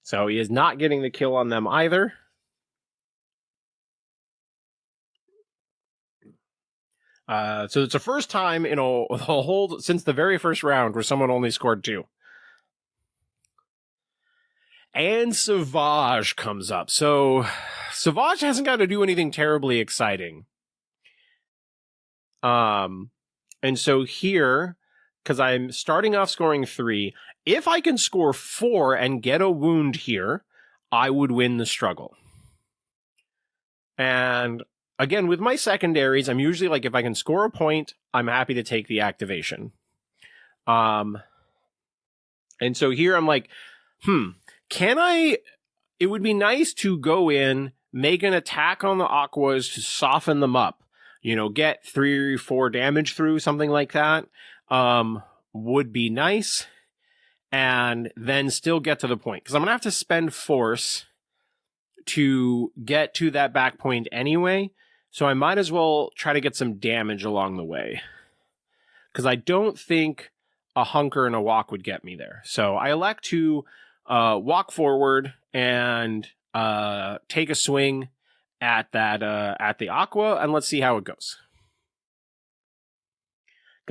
So he is not getting the kill on them either. So it's the first time in a whole since the very first round where someone only scored 2. And Savage comes up. So Savage hasn't got to do anything terribly exciting. And so here, because I'm starting off scoring 3, if I can score 4 and get a wound here, I would win the struggle. And again, with my secondaries, I'm usually like, if I can score a point, I'm happy to take the activation. And so here I'm like, can I, it would be nice to go in, make an attack on the Aquas to soften them up, get 3 or 4 damage through, something like that, would be nice. And then still get to the point. Because I'm going to have to spend force to get to that back point anyway. So I might as well try to get some damage along the way. Because I don't think a hunker and a walk would get me there. So I elect to walk forward and take a swing at that at the Aqua, and let's see how it goes.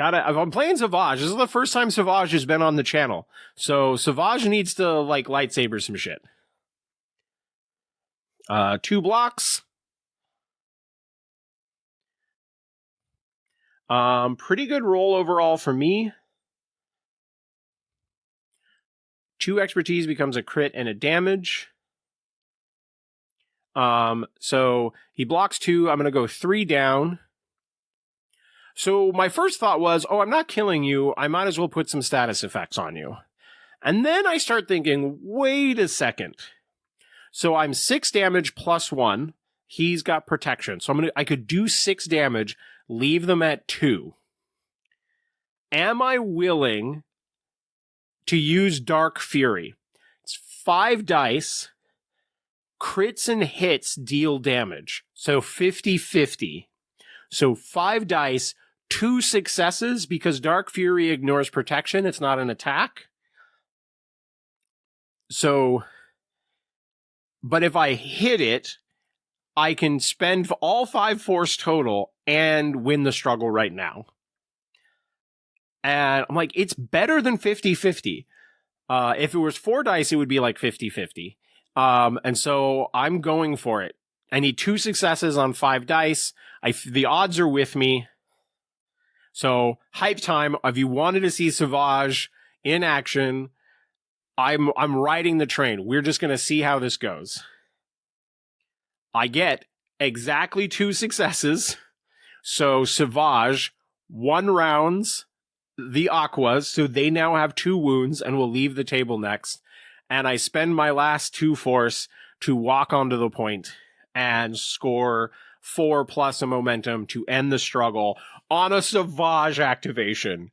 If I'm playing Savage, this is the first time Savage has been on the channel. So Savage needs to lightsaber some shit. 2 blocks. Pretty good roll overall for me. 2 expertise becomes a crit and a damage. So he blocks 2. I'm going to go 3 down. So my first thought was, I'm not killing you. I might as well put some status effects on you. And then I start thinking, wait a second. So I'm 6 damage plus 1. He's got protection. So I could do 6 damage, leave them at 2. Am I willing to use Dark Fury? It's 5 dice. Crits and hits deal damage. So 50-50. So 5 dice, 2 successes, because Dark Fury ignores protection. It's not an attack. So, but if I hit it, I can spend all 5 force total and win the struggle right now. And I'm like, it's better than 50-50. If it was 4 dice, it would be like 50-50. And so I'm going for it. I need 2 successes on 5 dice. The odds are with me. So hype time. If you wanted to see Savage in action, I'm riding the train. We're just going to see how this goes. I get exactly 2 successes. So Savage 1 rounds the Aquas. So they now have 2 wounds and will leave the table next. And I spend my last 2 force to walk onto the point and score 4 plus a momentum to end the struggle on a Savage activation.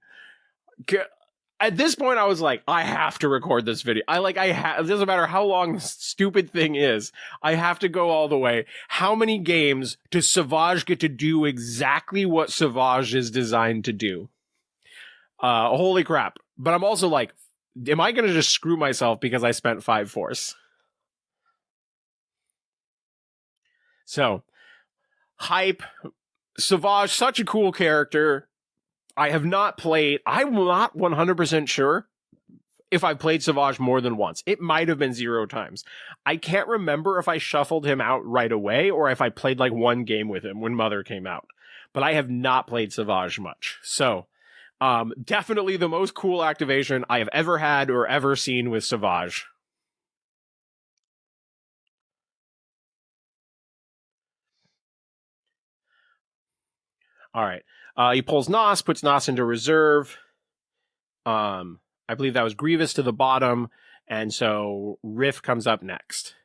At this point, I was like, I have to record this video. It doesn't matter how long this stupid thing is. I have to go all the way. How many games does Sauvage get to do exactly what Sauvage is designed to do? Holy crap. But I'm also like, am I going to just screw myself because I spent 5 force? So, hype. Sauvage, such a cool character. I have not played, I'm not 100% sure if I played Sauvage more than once. It might have been 0 times. I can't remember if I shuffled him out right away or if I played like 1 game with him when Mother came out. But I have not played Sauvage much. So, definitely the most cool activation I have ever had or ever seen with Sauvage. All right. He pulls Nos, puts Nos into reserve. I believe that was Grievous to the bottom, and so Riff comes up next.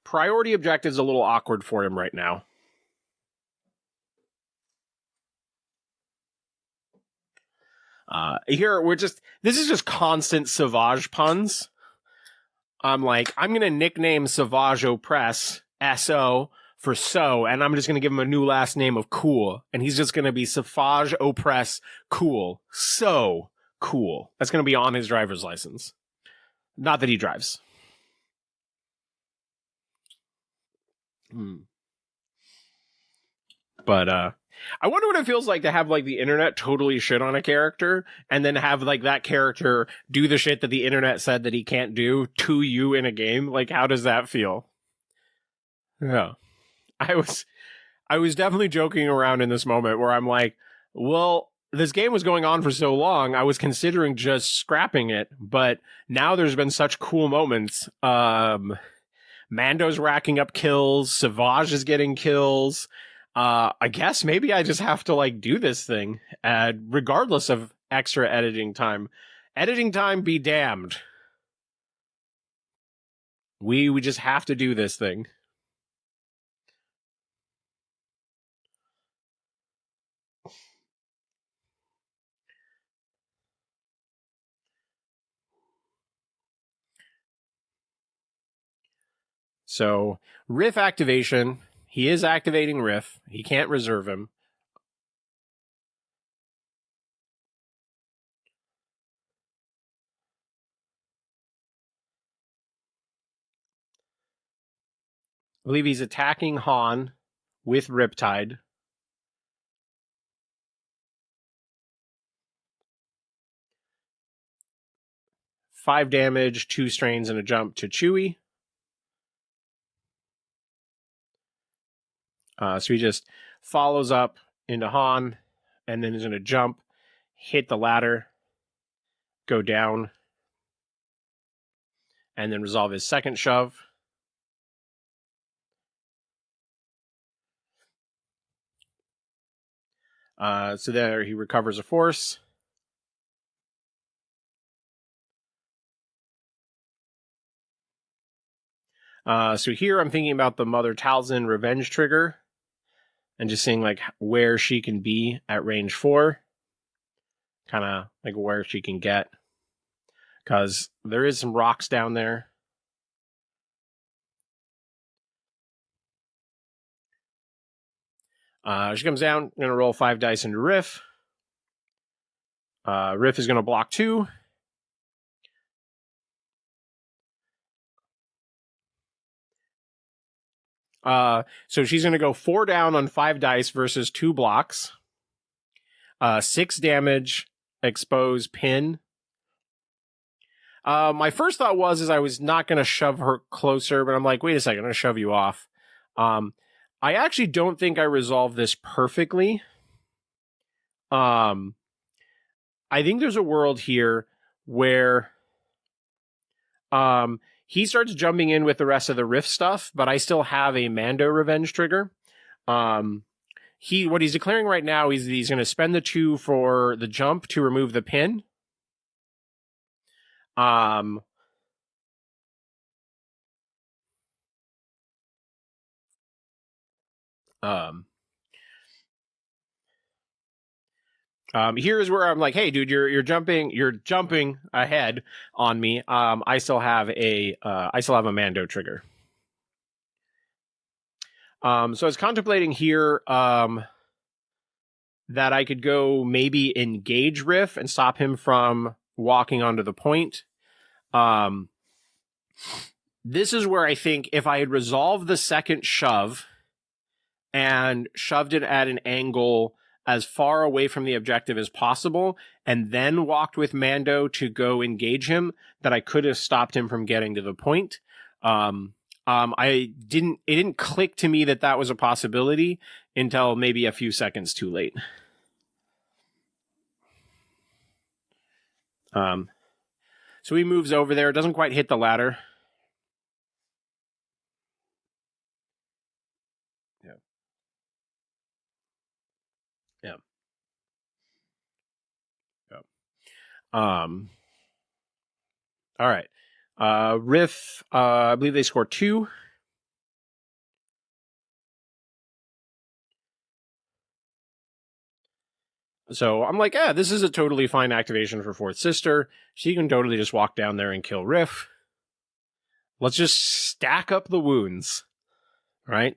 Priority objective is a little awkward for him right now. Here, this is just constant Sauvage puns. I'm like, I'm going to nickname Sauvage Oppress, S-O, for So, and I'm just going to give him a new last name of Cool, and he's just going to be Sauvage Oppress Cool. So cool. That's going to be on his driver's license. Not that he drives. But I wonder what it feels like to have like the internet totally shit on a character and then have like that character do the shit that the internet said that he can't do to you in a game. Like, how does that feel? Yeah. I was definitely joking around in this moment where I'm like, well, this game was going on for so long, I was considering just scrapping it, but now there's been such cool moments. Mando's racking up kills, Sauvage is getting kills. I guess maybe I just have to like do this thing, regardless of extra editing time. Editing time be damned. We just have to do this thing. So, Riff activation. He is activating Riff. He can't reserve him. I believe he's attacking Han with Riptide. Five damage, 2 strains, and a jump to Chewie. So he just follows up into Han, and then is going to jump, hit the ladder, go down, and then resolve his second shove. So there he recovers a force. So here I'm thinking about the Mother Talzin revenge trigger and just seeing like where she can be at range 4. Kind of like where she can get. Because there is some rocks down there. She comes down, going to roll 5 dice into Riff. Riff is going to block 2. So she's going to go 4 down on 5 dice versus 2 blocks. 6 damage, expose, pin. My first thought was I was not going to shove her closer, but I'm like, wait a second, I'm going to shove you off. I actually don't think I resolved this perfectly. I think there's a world here where he starts jumping in with the rest of the Rift stuff, but I still have a Mando revenge trigger. What he's declaring right now is he's going to spend the 2 for the jump to remove the pin. Here's where I'm like, hey, dude, you're jumping ahead on me. I still have a Mando trigger. So I was contemplating here that I could go maybe engage Riff and stop him from walking onto the point. This is where I think if I had resolved the second shove and shoved it at an angle as far away from the objective as possible, and then walked with Mando to go engage him, that I could have stopped him from getting to the point. It didn't click to me that that was a possibility until maybe a few seconds too late. So he moves over there, doesn't quite hit the ladder. Yeah. All right. Riff, I believe they score 2. So I'm like, this is a totally fine activation for Fourth Sister. She can totally just walk down there and kill Riff. Let's just stack up the wounds, right?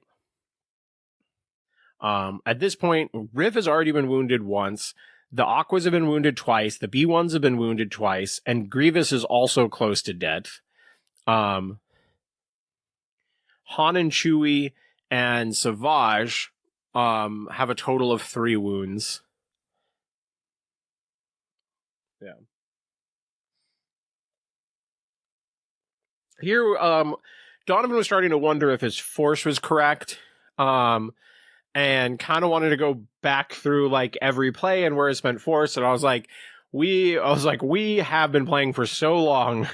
At this point, Riff has already been wounded once. The Aquas have been wounded twice. The B1s have been wounded twice. And Grievous is also close to death. Han and Chewie and Savage have a total of 3 wounds. Yeah. Here, Donovan was starting to wonder if his force was correct, and kind of wanted to go back through like every play and where it spent force. And I was like, we have been playing for so long.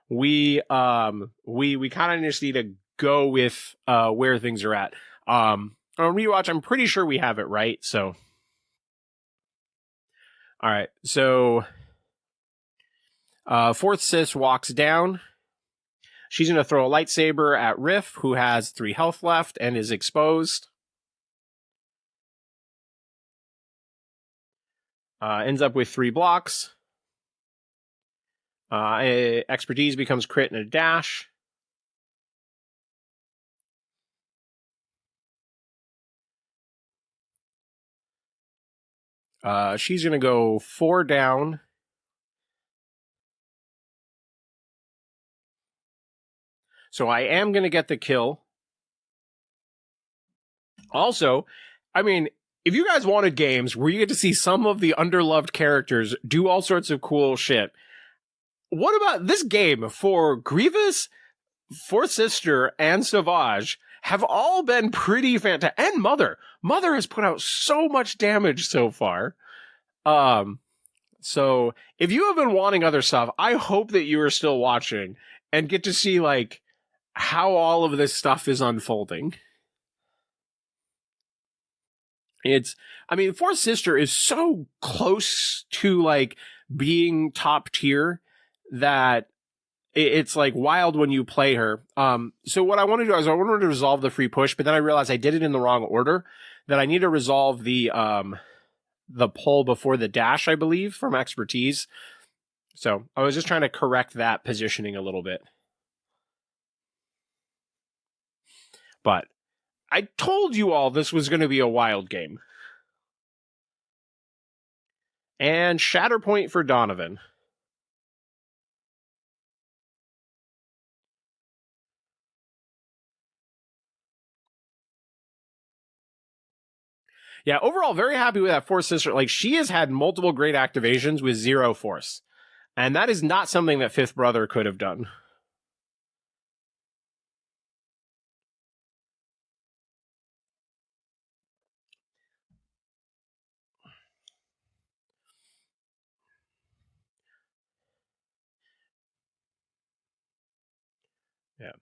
We kind of just need to go with where things are at. On rewatch, I'm pretty sure we have it right. So, all right. So, Fourth Sis walks down. She's going to throw a lightsaber at Riff, who has 3 health left and is exposed. Ends up with 3 blocks. Expertise becomes crit and a dash. She's going to go 4 down. So I am going to get the kill. Also, I mean, if you guys wanted games where you get to see some of the underloved characters do all sorts of cool shit, what about this game for Grievous, Fourth Sister, and Savage have all been pretty fantastic. And Mother. Mother has put out so much damage so far. So if you have been wanting other stuff, I hope that you are still watching and get to see like how all of this stuff is unfolding. Fourth Sister is so close to like being top tier that it's like wild when you play her. So what I want to do is I wanted to resolve the free push, but then I realized I did it in the wrong order, that I need to resolve the pull before the dash, I believe, from expertise. So I was just trying to correct that positioning a little bit. But I told you all this was going to be a wild game. And Shatterpoint for Donovan. Yeah, overall, very happy with that Fourth Sister. Like, she has had multiple great activations with 0 force. And that is not something that Fifth Brother could have done. Yeah.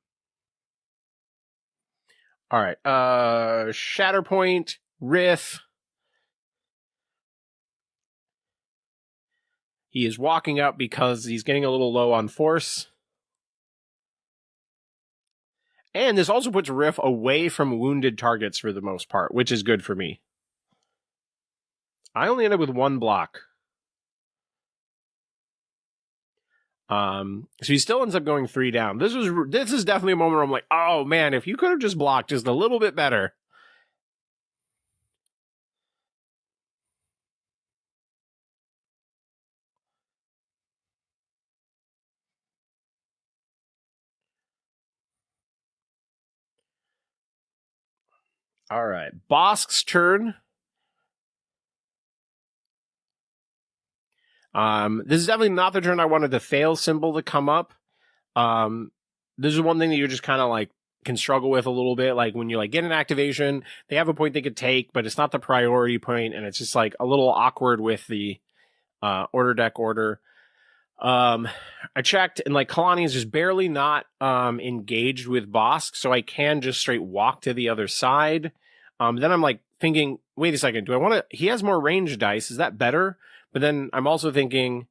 All right. Shatterpoint, Riff. He is walking up because he's getting a little low on force. And this also puts Riff away from wounded targets for the most part, which is good for me. I only end up with 1 block. So he still ends up going 3 down. This is definitely a moment where I'm like, oh man, if you could have just blocked just a little bit better. All right, Bosk's turn. This is definitely not the turn I wanted the fail symbol to come up. This is one thing that you're just kind of like can struggle with a little bit. Like when you like get an activation, they have a point they could take, but it's not the priority point, and it's just like a little awkward with the order deck order. I checked, and like Kalani is just barely not engaged with Bosk, so I can just straight walk to the other side. Then I'm like thinking, wait a second, do I want to? He has more range dice. Is that better? But then I'm also thinking,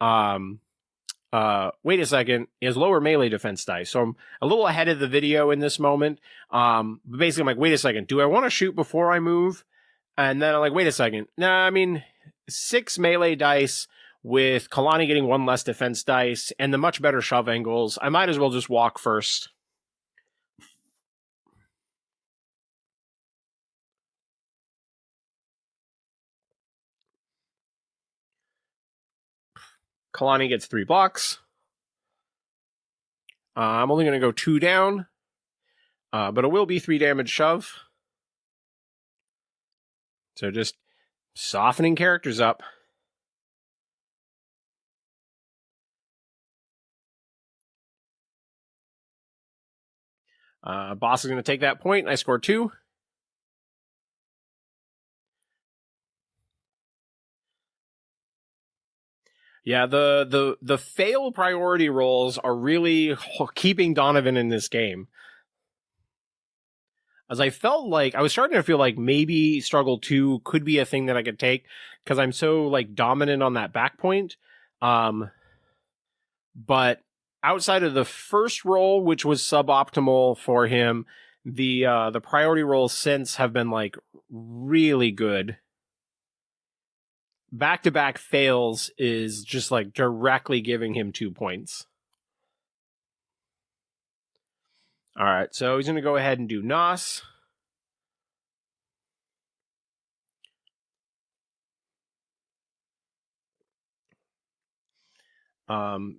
wait a second, he has lower melee defense dice. So I'm a little ahead of the video in this moment. But basically I'm like, wait a second, do I want to shoot before I move? And then I'm like, wait a second. Nah, I mean, 6 melee dice with Kalani getting 1 less defense dice and the much better shove angles. I might as well just walk first. Kalani gets 3 blocks. I'm only going to go 2 down. But it will be 3 damage shove. So just softening characters up. Boss is going to take that point. I score 2. Yeah, the fail priority rolls are really keeping Donovan in this game. As I felt like I was starting to feel like maybe struggle 2 could be a thing that I could take because I'm so like dominant on that back point. But outside of the first roll, which was suboptimal for him, the priority rolls since have been like really good. Back-to-back fails is just like directly giving him 2 points. All right, so he's going to go ahead and do Nos.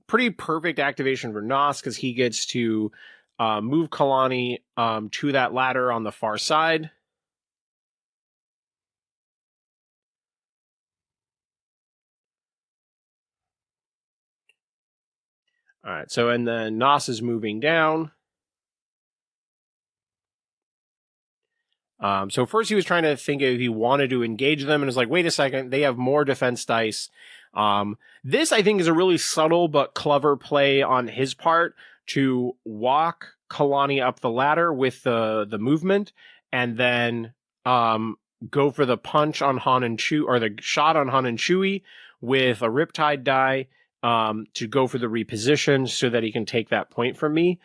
Pretty perfect activation for Nos because he gets to move Kalani to that ladder on the far side. All right, so and then Nos is moving down. So first he was trying to think if he wanted to engage them and was like, wait a second, they have more defense dice. This I think is a really subtle but clever play on his part to walk Kalani up the ladder with the movement and then go for the punch on Han and Chewie, or the shot on Han and Chewie with a Riptide die to go for the reposition so that he can take that point from me.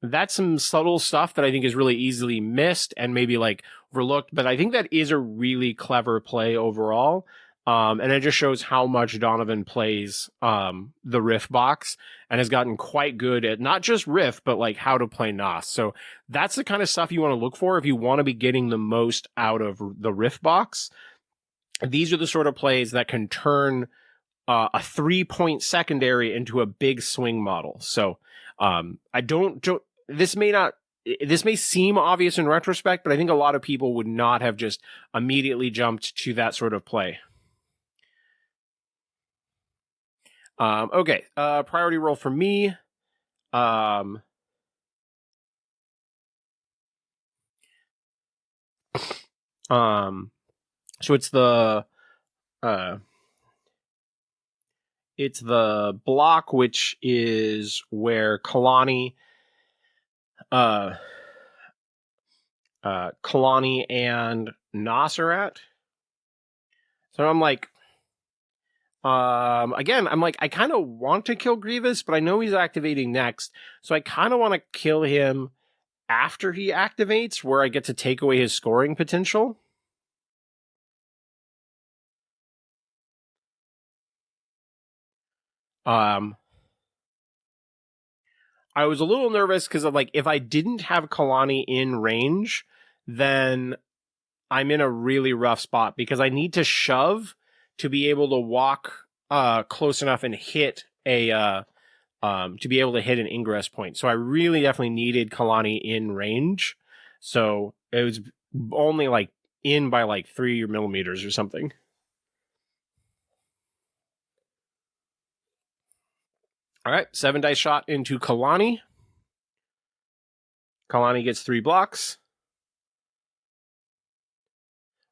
That's some subtle stuff that I think is really easily missed and maybe like overlooked, but I think that is a really clever play overall. And it just shows how much Donovan plays the Riff box and has gotten quite good at not just Riff, but like how to play Nos. So that's the kind of stuff you want to look for if you want to be getting the most out of the Riff box. These are the sort of plays that can turn a 3-point secondary into a big swing model. So this may seem obvious in retrospect, but I think a lot of people would not have just immediately jumped to that sort of play. Okay, priority roll for me. So it's the block, which is where Kalani and Nos are at. So I'm like, Again, I'm like, I kind of want to kill Grievous, but I know he's activating next, so I kind of want to kill him after he activates, where I get to take away his scoring potential. I was a little nervous because of like, if I didn't have Kalani in range, then I'm in a really rough spot because I need to shove to be able to walk close enough and hit a to be able to hit an ingress point. So I really definitely needed Kalani in range. So it was only like in by like 3 millimeters or something. All right, 7 dice shot into Kalani. Kalani gets 3 blocks,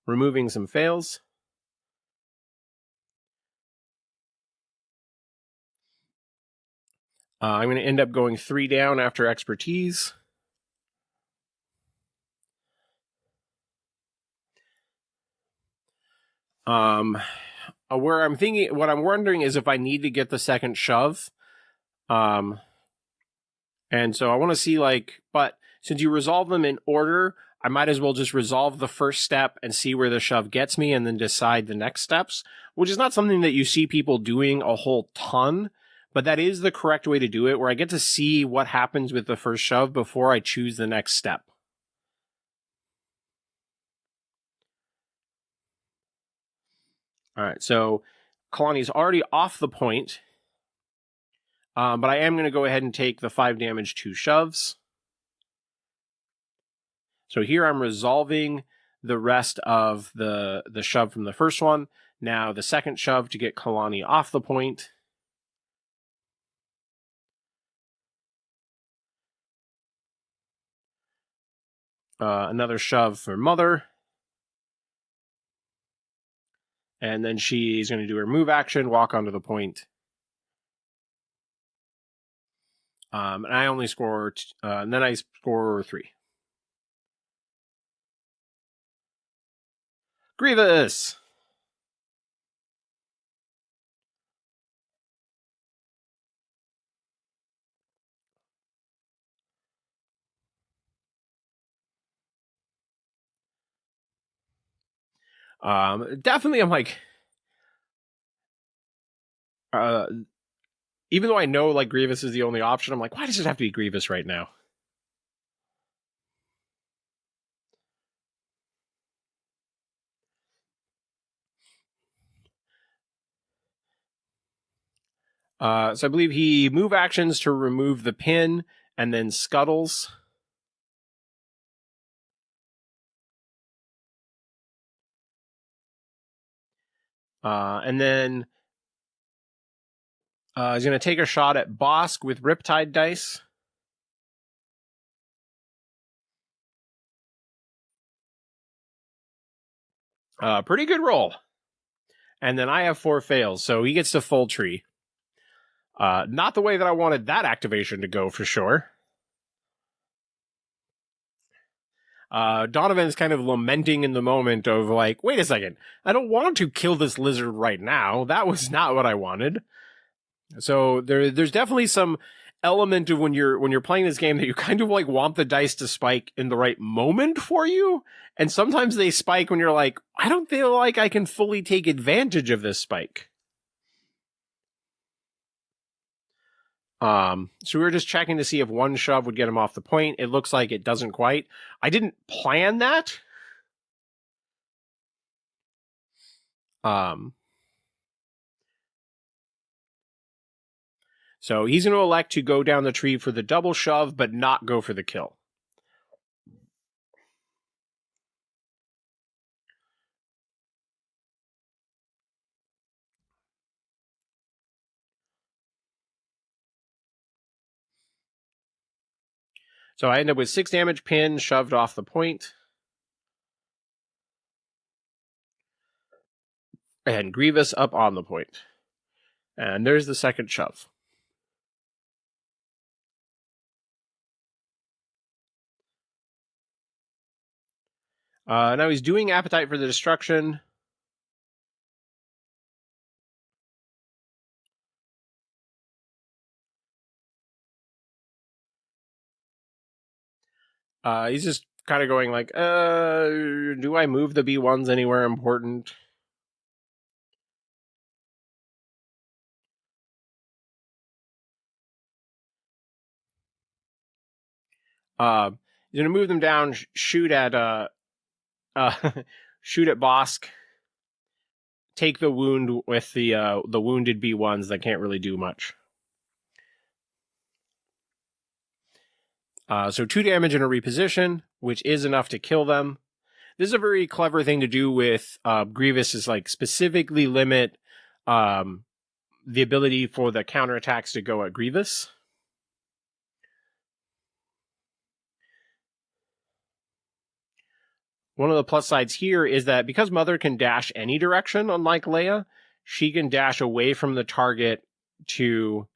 removing some fails. I'm going to end up going 3 down after expertise. Where I'm thinking, what I'm wondering is if I need to get the second shove. And so I want to see like, but since you resolve them in order, I might as well just resolve the first step and see where the shove gets me and then decide the next steps, which is not something that you see people doing a whole ton, but that is the correct way to do it, where I get to see what happens with the first shove before I choose the next step. All right, so Kalani's already off the point, but I am going to go ahead and take the 5 damage 2 shoves. So here I'm resolving the rest of the shove from the first one. Now the second shove to get Kalani off the point. Another shove for Mother. And then she's going to do her move action, walk onto the point. And I only score, and then I score 3. Grievous! Definitely, I'm like, even though I know like Grievous is the only option, I'm like, why does it have to be Grievous right now? So I believe he move actions to remove the pin and then scuttles. And then he's going to take a shot at Bosk with Riptide dice. Pretty good roll. And then I have 4 fails, so he gets to full tree. Not the way that I wanted that activation to go, for sure. Donovan is kind of lamenting in the moment of like, wait a second, I don't want to kill this lizard right now. That was not what I wanted. So there's definitely some element of when you're playing this game that you kind of like want the dice to spike in the right moment for you. And sometimes they spike when you're like, I don't feel like I can fully take advantage of this spike. So we were just checking to see if one shove would get him off the point. It looks like it doesn't quite. I didn't plan that. So he's going to elect to go down the tree for the double shove, but not go for the kill. So I end up with 6 damage, pin, shoved off the point. And Grievous up on the point. And there's the second shove. Now he's doing Appetite for the Destruction. He's just kind of going like, do I move the B1s anywhere important? He's gonna move them down, shoot at shoot at Bosk, take the wound with the wounded B1s that can't really do much. So 2 damage and a reposition, which is enough to kill them. This is a very clever thing to do with Grievous, is like specifically limit the ability for the counterattacks to go at Grievous. One of the plus sides here is that because Mother can dash any direction, unlike Leia, she can dash away from the target to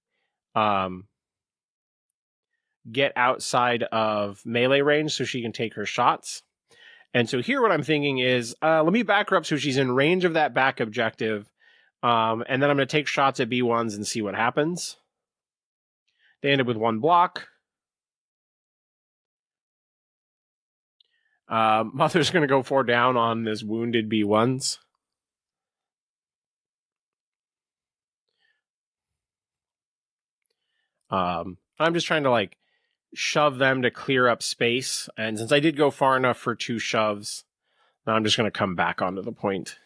get outside of melee range so she can take her shots. And so here what I'm thinking is, let me back her up so she's in range of that back objective, and then I'm going to take shots at B1s and see what happens. They end up with 1 block. Mother's going to go 4 down on this wounded B1s. I'm just trying to like shove them to clear up space. And since I did go far enough for 2 shoves, now I'm just going to come back onto the point.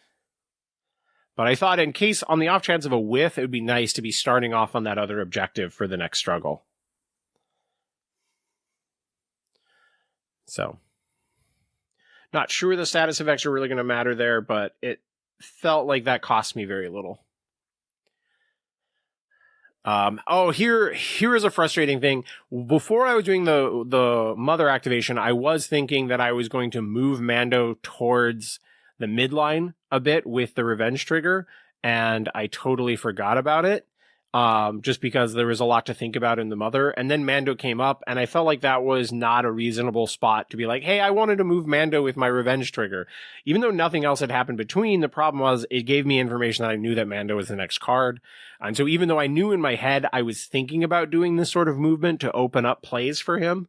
But I thought in case, on the off chance of a whiff, it would be nice to be starting off on that other objective for the next struggle. So, not sure the status effects are really going to matter there, but it felt like that cost me very little. Here is a frustrating thing. Before I was doing the Mother activation, I was thinking that I was going to move Mando towards the midline a bit with the revenge trigger, and I totally forgot about it. Just because there was a lot to think about in the Mother, and then Mando came up, and I felt like that was not a reasonable spot to be like, hey, I wanted to move Mando with my revenge trigger. Even though nothing else had happened between, the problem was it gave me information that I knew that Mando was the next card. And so even though I knew in my head I was thinking about doing this sort of movement to open up plays for him,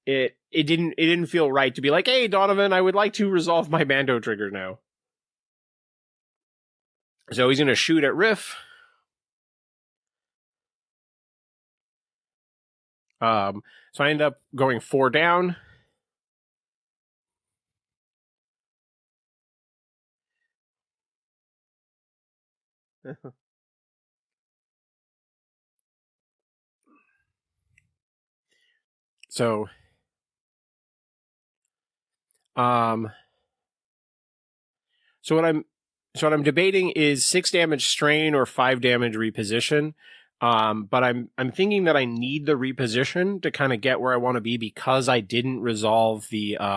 it didn't feel right to be like, hey, Donovan, I would like to resolve my Mando trigger now. So he's going to shoot at Riff. So I end up going 4 down. So what I'm debating is 6 damage strain or 5 damage reposition. But I'm thinking that I need the reposition to kind of get where I want to be because I didn't resolve the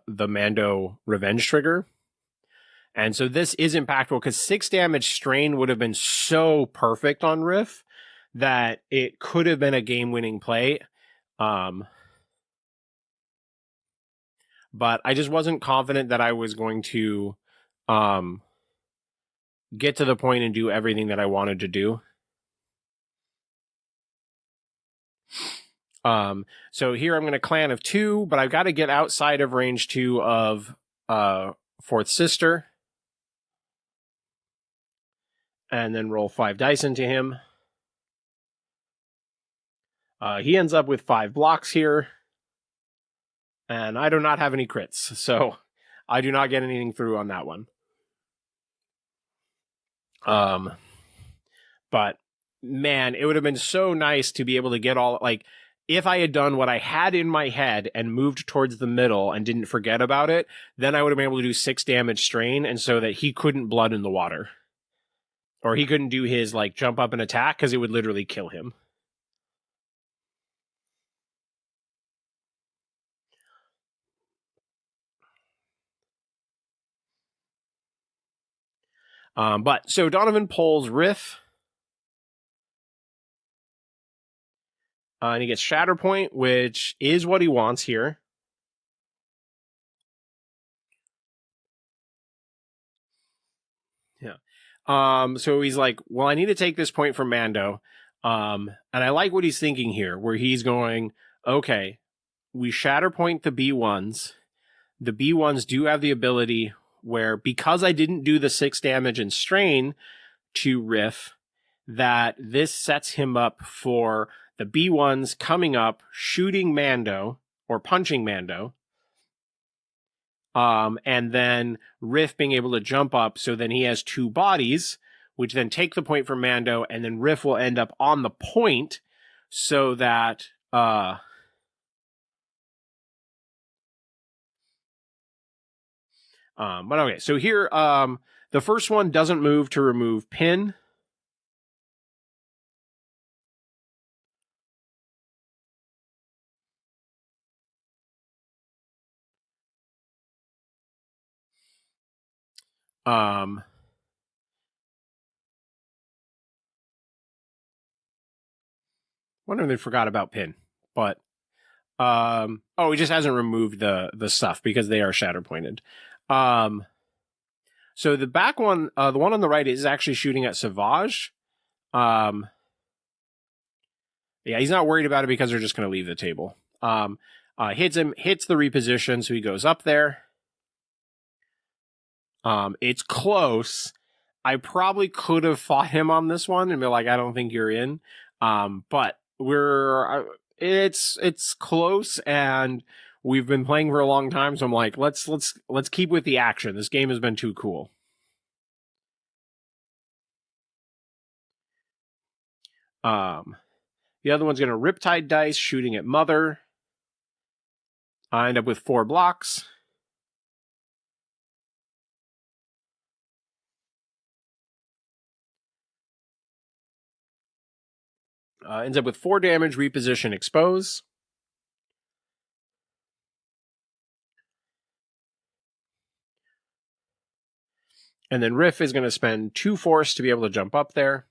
Mando revenge trigger. And so this is impactful because 6 damage strain would have been so perfect on Riff that it could have been a game-winning play. But I just wasn't confident that I was going to get to the point and do everything that I wanted to do. So here I'm going to clan of 2, but I've got to get outside of range 2 of Fourth Sister. And then roll 5 dice into him. He ends up with 5 blocks here. And I do not have any crits, so I do not get anything through on that one. But man, it would have been so nice to be able to get all, like, if I had done what I had in my head and moved towards the middle and didn't forget about it, then I would have been able to do 6 damage strain, and so that he couldn't blood in the water. Or he couldn't do his, like, jump up and attack, because it would literally kill him. But, so Donovan pulls Riff. And he gets Shatterpoint, which is what he wants here. Yeah. So he's like, well, I need to take this point from Mando. And I like what he's thinking here, where he's going, okay, we Shatterpoint the B1s. The B1s do have the ability where, because I didn't do the 6 damage and strain to Riff, that this sets him up for the B1s coming up, shooting Mando or punching Mando. And then Riff being able to jump up, so then he has 2 bodies, which then take the point from Mando, and then Riff will end up on the point, so that but okay, so here the first one doesn't move to remove pin. Wonder if they forgot about pin, but he just hasn't removed the stuff because they are Shatterpointed. So the back one, the one on the right, is actually shooting at Savage. Yeah, he's not worried about it because they're just going to leave the table. Hits the reposition, so he goes up there. It's close. I probably could have fought him on this one and be like, I don't think you're in. But it's close, and we've been playing for a long time, so I'm like, let's keep with the action. This game has been too cool. The other one's going to Riptide dice, shooting at Mother. I end up with 4 blocks. Ends up with 4 damage, reposition, expose. And then Riff is going to spend 2 force to be able to jump up there.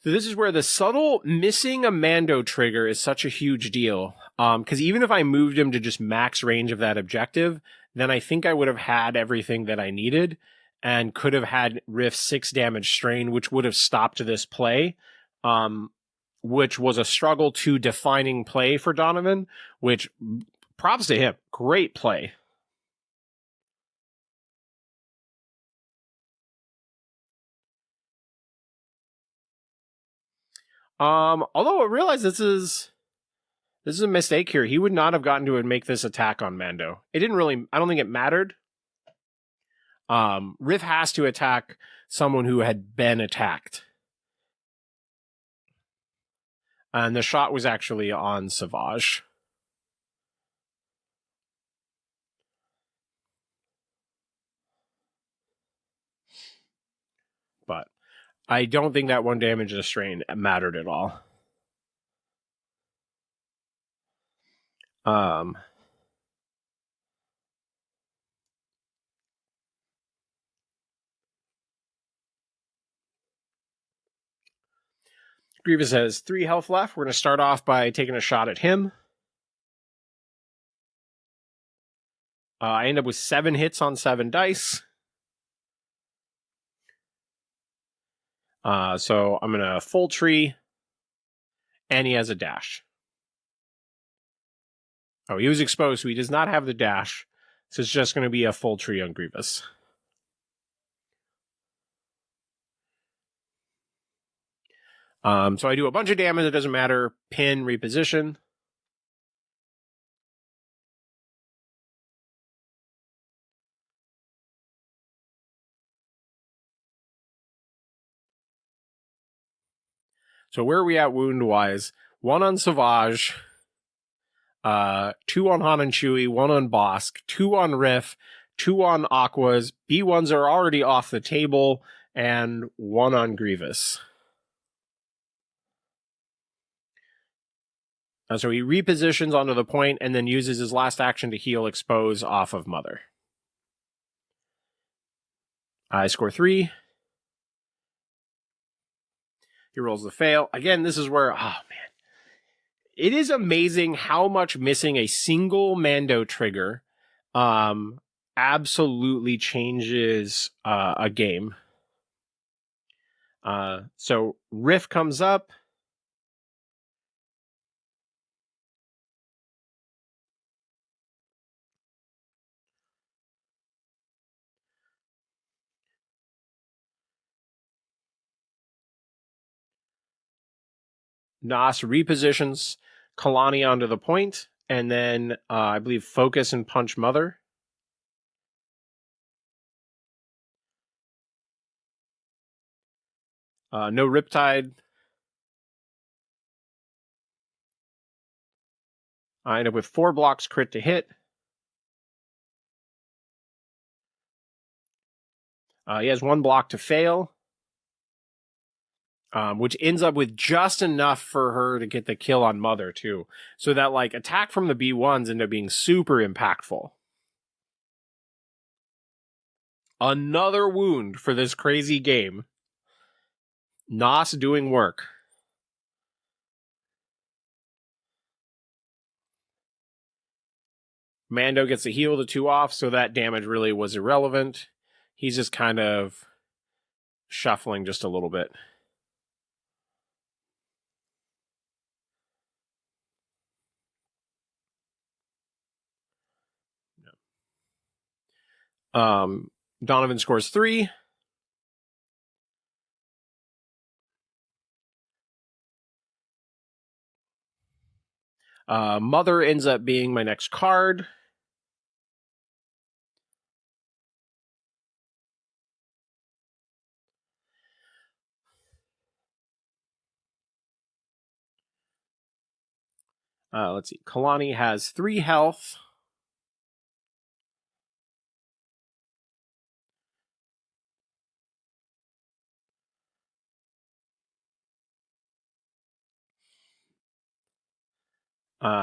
So this is where the subtle missing a Mando trigger is such a huge deal. Because even if I moved him to just max range of that objective, then I think I would have had everything that I needed and could have had Riff 6 damage strain, which would have stopped this play. Which was a struggle to defining play for Donovan, which props to him. Great play. Although I realize this is a mistake here. He would not have gotten to make this attack on Mando. It didn't really, I don't think it mattered. Riff has to attack someone who had been attacked. And the shot was actually on Savage. But I don't think that 1 damage to strain mattered at all. Grievous has 3 health left. We're going to start off by taking a shot at him. I end up with 7 hits on 7 dice. So I'm going to full tree, and he has a dash. Oh, he was exposed, so he does not have the dash. So it's just going to be a full tree on Grievous. So I do a bunch of damage, it doesn't matter. Pin, reposition. So where are we at wound-wise? 1 on Savage, 2 on Han and Chewie, 1 on Bosk, 2 on Riff, 2 on Aquas. B1s are already off the table, and 1 on Grievous. So he repositions onto the point and then uses his last action to heal expose off of Mother. I score 3. He rolls the fail. Again, this is where, oh man. It is amazing how much missing a single Mando trigger absolutely changes a game. So Riff comes up. Nas repositions Kalani onto the point, and then I believe focus and punch Mother. No Riptide. I end up with 4 blocks crit to hit. He has 1 block to fail, which ends up with just enough for her to get the kill on Mother, too. So that, like, attack from the B1s end up being super impactful. Another wound for this crazy game. Nos doing work. Mando gets a heal to 2 off, so that damage really was irrelevant. He's just kind of shuffling just a little bit. Donovan scores 3. Mother ends up being my next card. Let's see. Kalani has 3 health.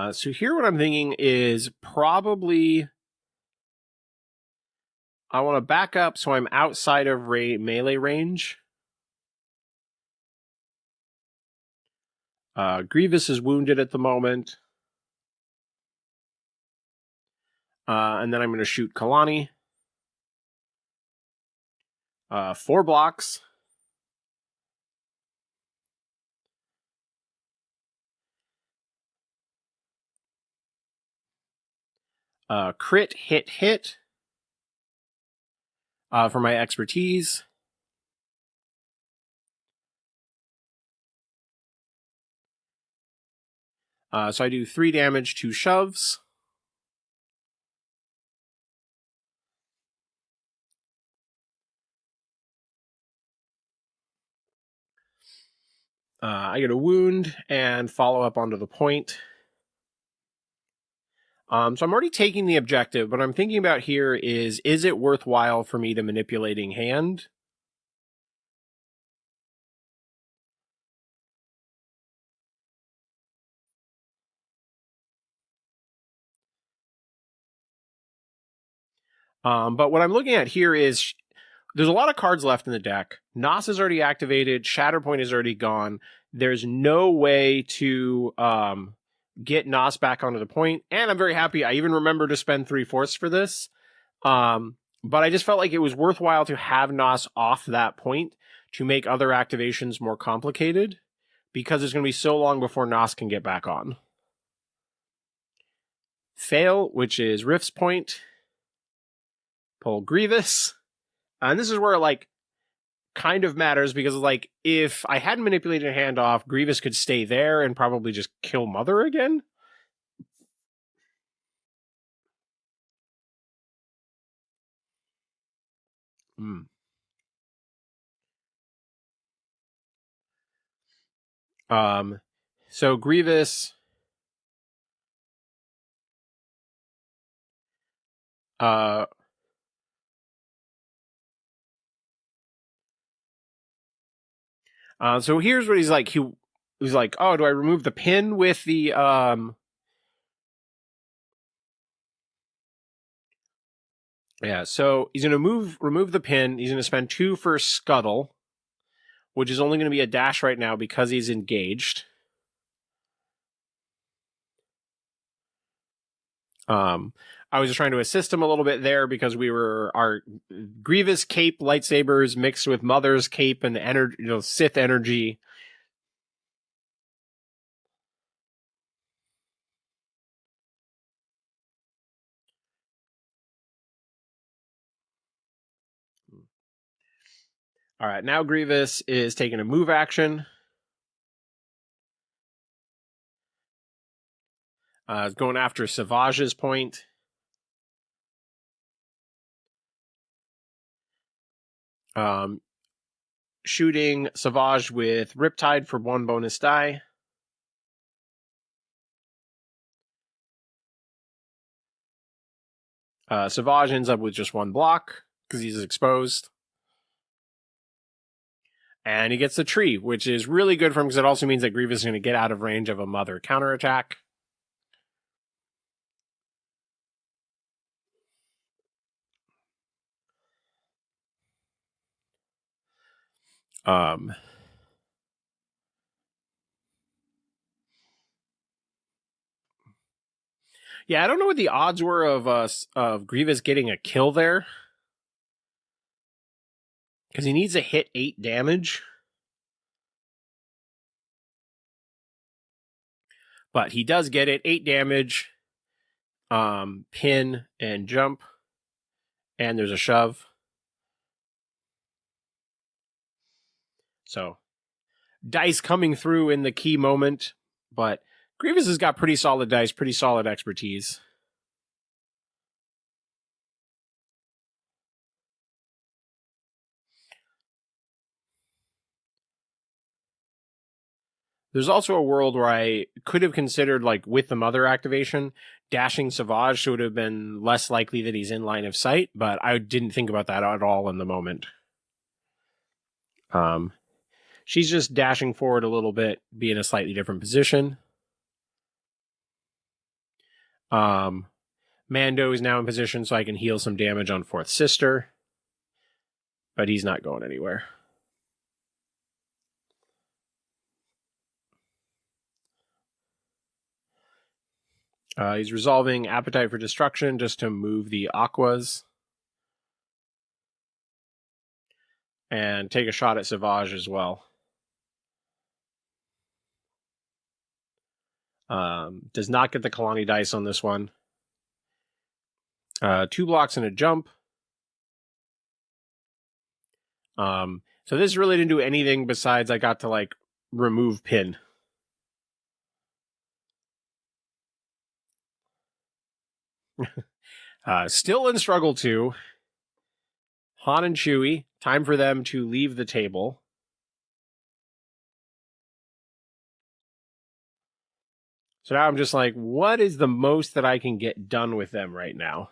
So here what I'm thinking is probably I want to back up so I'm outside of melee range. Grievous is wounded at the moment. And then I'm going to shoot Kalani. 4 blocks. Crit, hit. For my expertise. So I do 3 damage, 2 shoves. I get a wound and follow up onto the point. So I'm already taking the objective, but I'm thinking about here is it worthwhile for me to manipulating hand? But what I'm looking at here is there's a lot of cards left in the deck. Nos is already activated. Shatterpoint is already gone. There's no way to get Nos back onto the point. And I'm very happy. I even remember to spend 3/4 for this. But I just felt like it was worthwhile to have Nos off that point to make other activations more complicated because it's going to be so long before Nos can get back on. Fail, which is Rift's point. Pull Grievous. And this is where, like, kind of matters because, like, if I hadn't manipulated a hand off, Grievous could stay there and probably just kill Mother again. So Grievous, so here's what he's like. He's like, oh, do I remove the pin with the Yeah, so he's gonna remove the pin. He's gonna spend 2 for Scuttle, which is only gonna be a dash right now because he's engaged. I was trying to assist him a little bit there because our Grievous cape lightsabers mixed with Mother's cape and energy, Sith energy. All right, now Grievous is taking a move action. Going after Savage's point. Shooting Savage with Riptide for 1 bonus die. Savage ends up with just 1 block because he's exposed. And he gets the tree, which is really good for him because it also means that Grievous is going to get out of range of a Mother counterattack. Yeah, I don't know what the odds were of Grievous getting a kill there. Because he needs to hit 8 damage. But he does get it. 8 damage. Pin and jump. And there's a shove. So, dice coming through in the key moment. But Grievous has got pretty solid dice, pretty solid expertise. There's also a world where I could have considered, like, with the Mother activation, dashing Savage would have been less likely that he's in line of sight, but I didn't think about that at all in the moment. She's just dashing forward a little bit, be in a slightly different position. Mando is now in position so I can heal some damage on Fourth Sister, but he's not going anywhere. He's resolving Appetite for Destruction just to move the Aquas. And take a shot at Savage as well. Does not get the Kalani dice on this one. 2 blocks and a jump. So this really didn't do anything besides I got to, like, remove pin. Still in struggle 2. Han and Chewie, time for them to leave the table. So now I'm just like, what is the most that I can get done with them right now?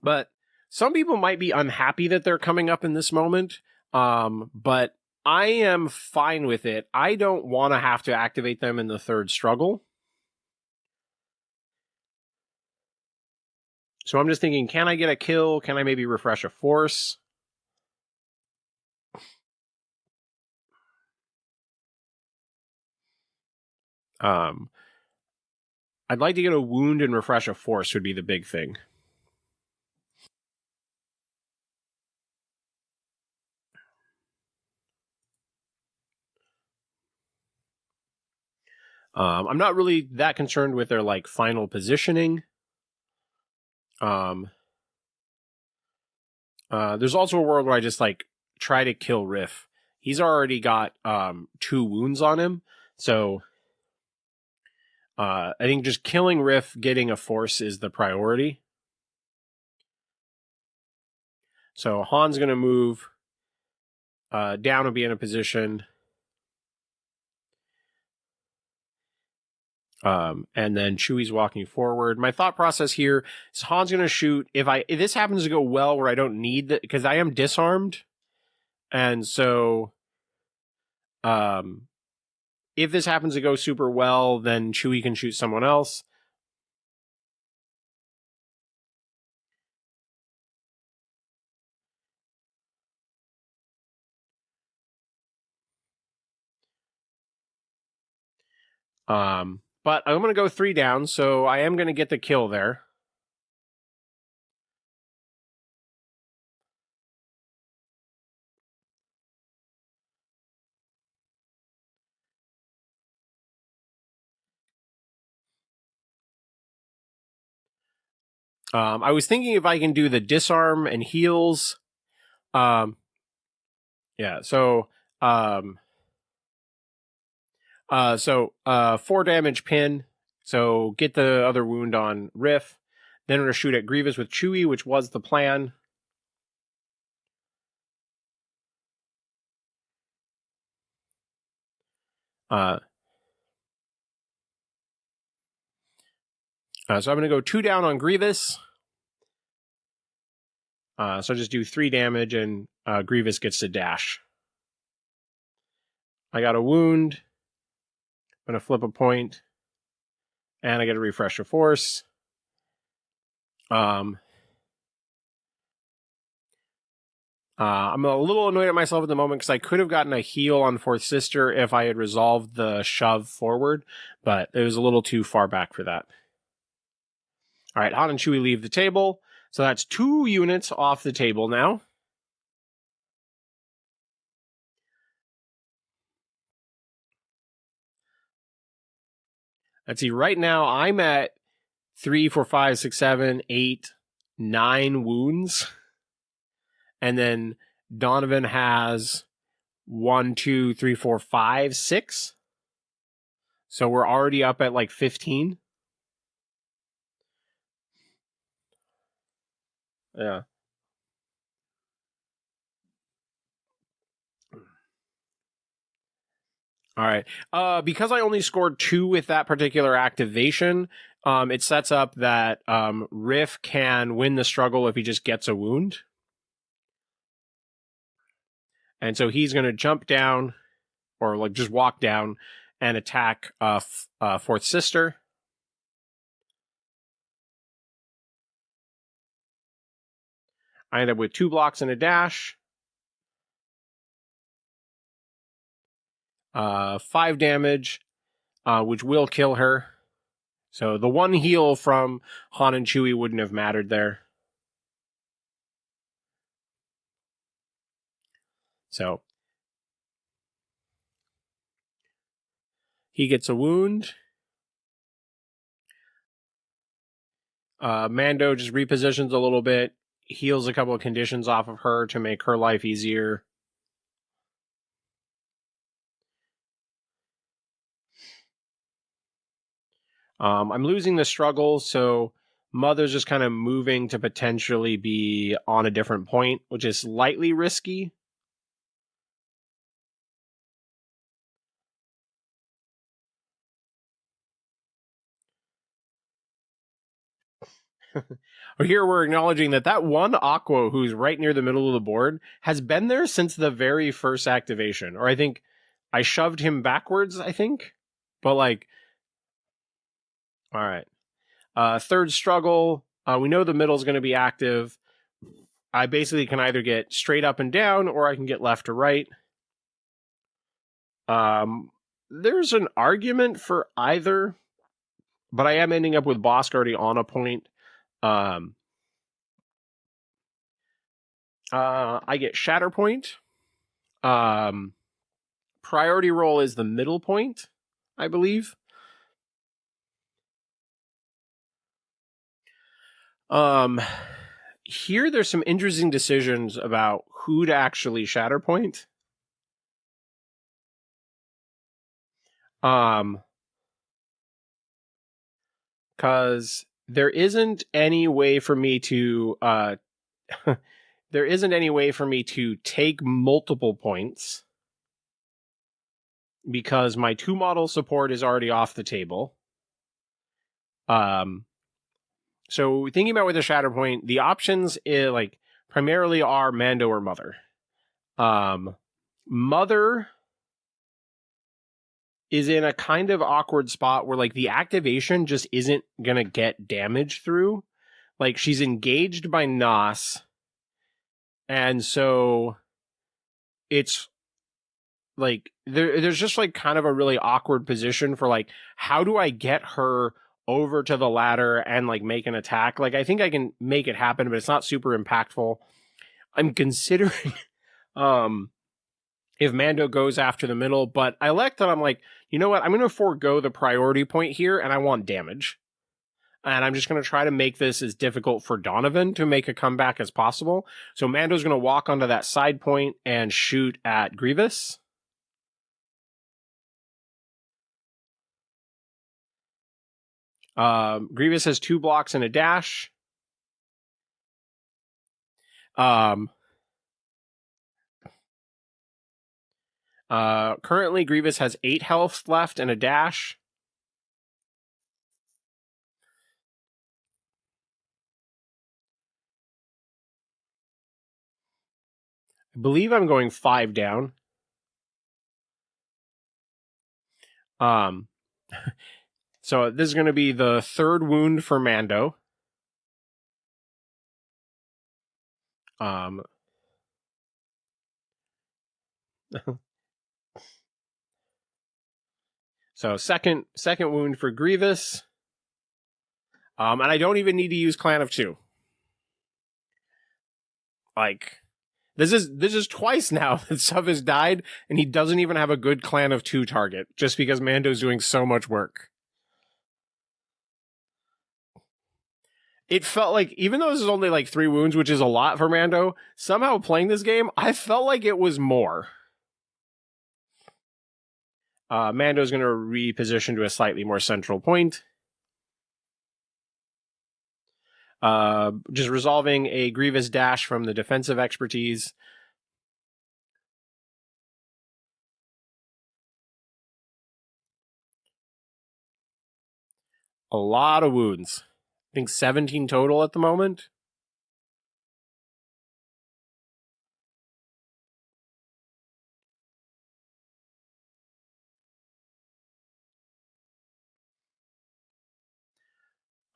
But some people might be unhappy that they're coming up in this moment. But I am fine with it. I don't want to have to activate them in the third struggle. So I'm just thinking, can I get a kill? Can I maybe refresh a force? I'd like to get a wound and refresh a force would be the big thing. I'm not really that concerned with their, like, final positioning. There's also a world where I just, like, try to kill Riff. He's already got 2 wounds on him, so I think just killing Riff, getting a force is the priority. So Han's going to move down and be in a position. And then Chewie's walking forward. My thought process here is Han's going to shoot. If this happens to go well where I don't need that, because I am disarmed. And so if this happens to go super well, then Chewie can shoot someone else. But I'm going to go 3 down, so I am going to get the kill there. I was thinking if I can do the disarm and heals. Yeah, so 4 damage pin. So get the other wound on Riff. Then we're going to shoot at Grievous with Chewie, which was the plan. So I'm going to go 2 down on Grievous. So just do 3 damage, and Grievous gets to dash. I got a wound. I'm going to flip a point. And I get a refresh of force. I'm a little annoyed at myself at the moment because I could have gotten a heal on Fourth Sister if I had resolved the shove forward, but it was a little too far back for that. All right, Han and Chewie leave the table. So that's 2 units off the table now. Let's see, right now I'm at 3, 4, 5, 6, 7, 8, 9 wounds. And then Donovan has 1, 2, 3, 4, 5, 6. So we're already up at like 15. Yeah. All right. Because I only scored 2 with that particular activation, it sets up that Riff can win the struggle if he just gets a wound. And so he's going to jump down, or like just walk down, and attack Fourth Sister. I end up with 2 blocks and a dash. 5 damage, which will kill her. So the 1 heal from Han and Chewie wouldn't have mattered there. So he gets a wound. Mando just repositions a little bit, heals a couple of conditions off of her to make her life easier. I'm losing the struggle, so Mother's just kind of moving to potentially be on a different point, which is slightly risky. Here we're acknowledging that one Aqua who's right near the middle of the board has been there since the very first activation. Or I think I shoved him backwards, I think. But like, all right. Third struggle. We know the middle is going to be active. I basically can either get straight up and down, or I can get left to right. There's an argument for either, but I am ending up with Bosk already on a point. I get Shatterpoint. Priority roll is the middle point, I believe. Here there's some interesting decisions about who to actually Shatterpoint. Because there isn't any way for me to there isn't any way for me to take multiple points because my 2 model support is already off the table. So thinking about with the Shatterpoint, the options like primarily are Mando or Mother. Mother is in a kind of awkward spot where like the activation just isn't gonna get damage through. Like she's engaged by Nos, and so it's like there's just like kind of a really awkward position for like, how do I get her over to the ladder and like make an attack? Like, I think I can make it happen, but it's not super impactful. I'm considering if Mando goes after the middle, but I like that. I'm like, you know what? I'm going to forego the priority point here, and I want damage. And I'm just going to try to make this as difficult for Donovan to make a comeback as possible. So Mando's going to walk onto that side point and shoot at Grievous. Grievous has 2 blocks and a dash. Currently, Grievous has 8 health left and a dash. I believe I'm going 5 down. So this is going to be the 3rd wound for Mando. So second wound for Grievous. And I don't even need to use Clan of 2. Like, this is twice now that Suv has died, and he doesn't even have a good Clan of 2 target, just because Mando's doing so much work. It felt like, even though this is only like 3 wounds, which is a lot for Mando, somehow playing this game, I felt like it was more. Mando's going to reposition to a slightly more central point. Just resolving a Grievous dash from the defensive expertise. A lot of wounds. I think 17 total at the moment.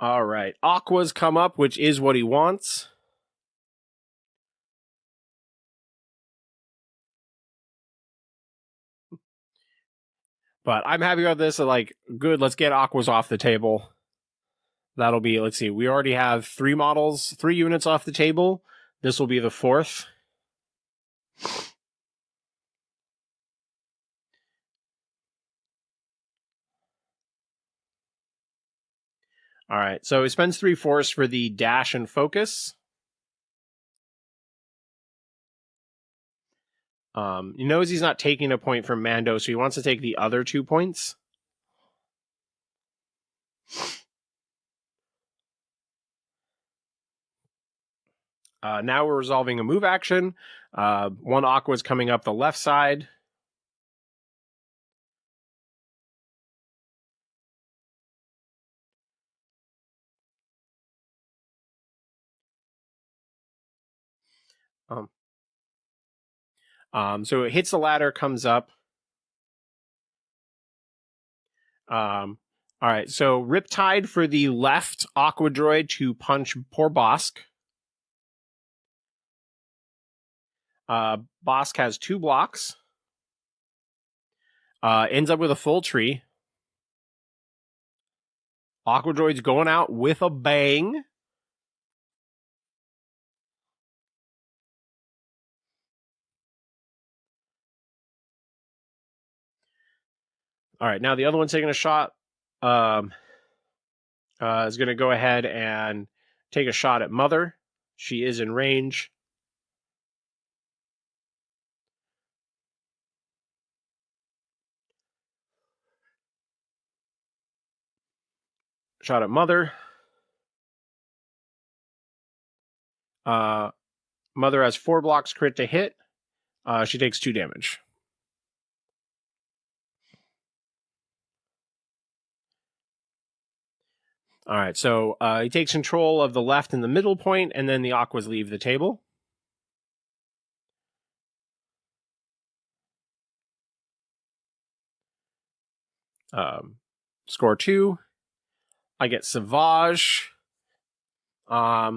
All right. Aqua's come up, which is what he wants. But I'm happy about this. Like, good, let's get Aquas off the table. That'll be, let's see, we already have 3 models, 3 units off the table. This will be the 4th. All right, so he spends 3 force for the dash and focus. He knows he's not taking a point from Mando, so he wants to take the other 2 points. Now we're resolving a move action. 1 Aqua's coming up the left side. So it hits the ladder, comes up. All right, so Riptide for the left Aqua Droid to punch poor Bosk. Bosk has 2 blocks. Ends up with a full tree. Aqua Droid's going out with a bang. All right, now the other one's taking a shot. Is going to go ahead and take a shot at Mother. She is in range. Shot at Mother. Mother has 4 blocks crit to hit. She takes 2 damage. All right, so he takes control of the left and the middle point, and then the Aquas leave the table. Score 2. I get Savage. I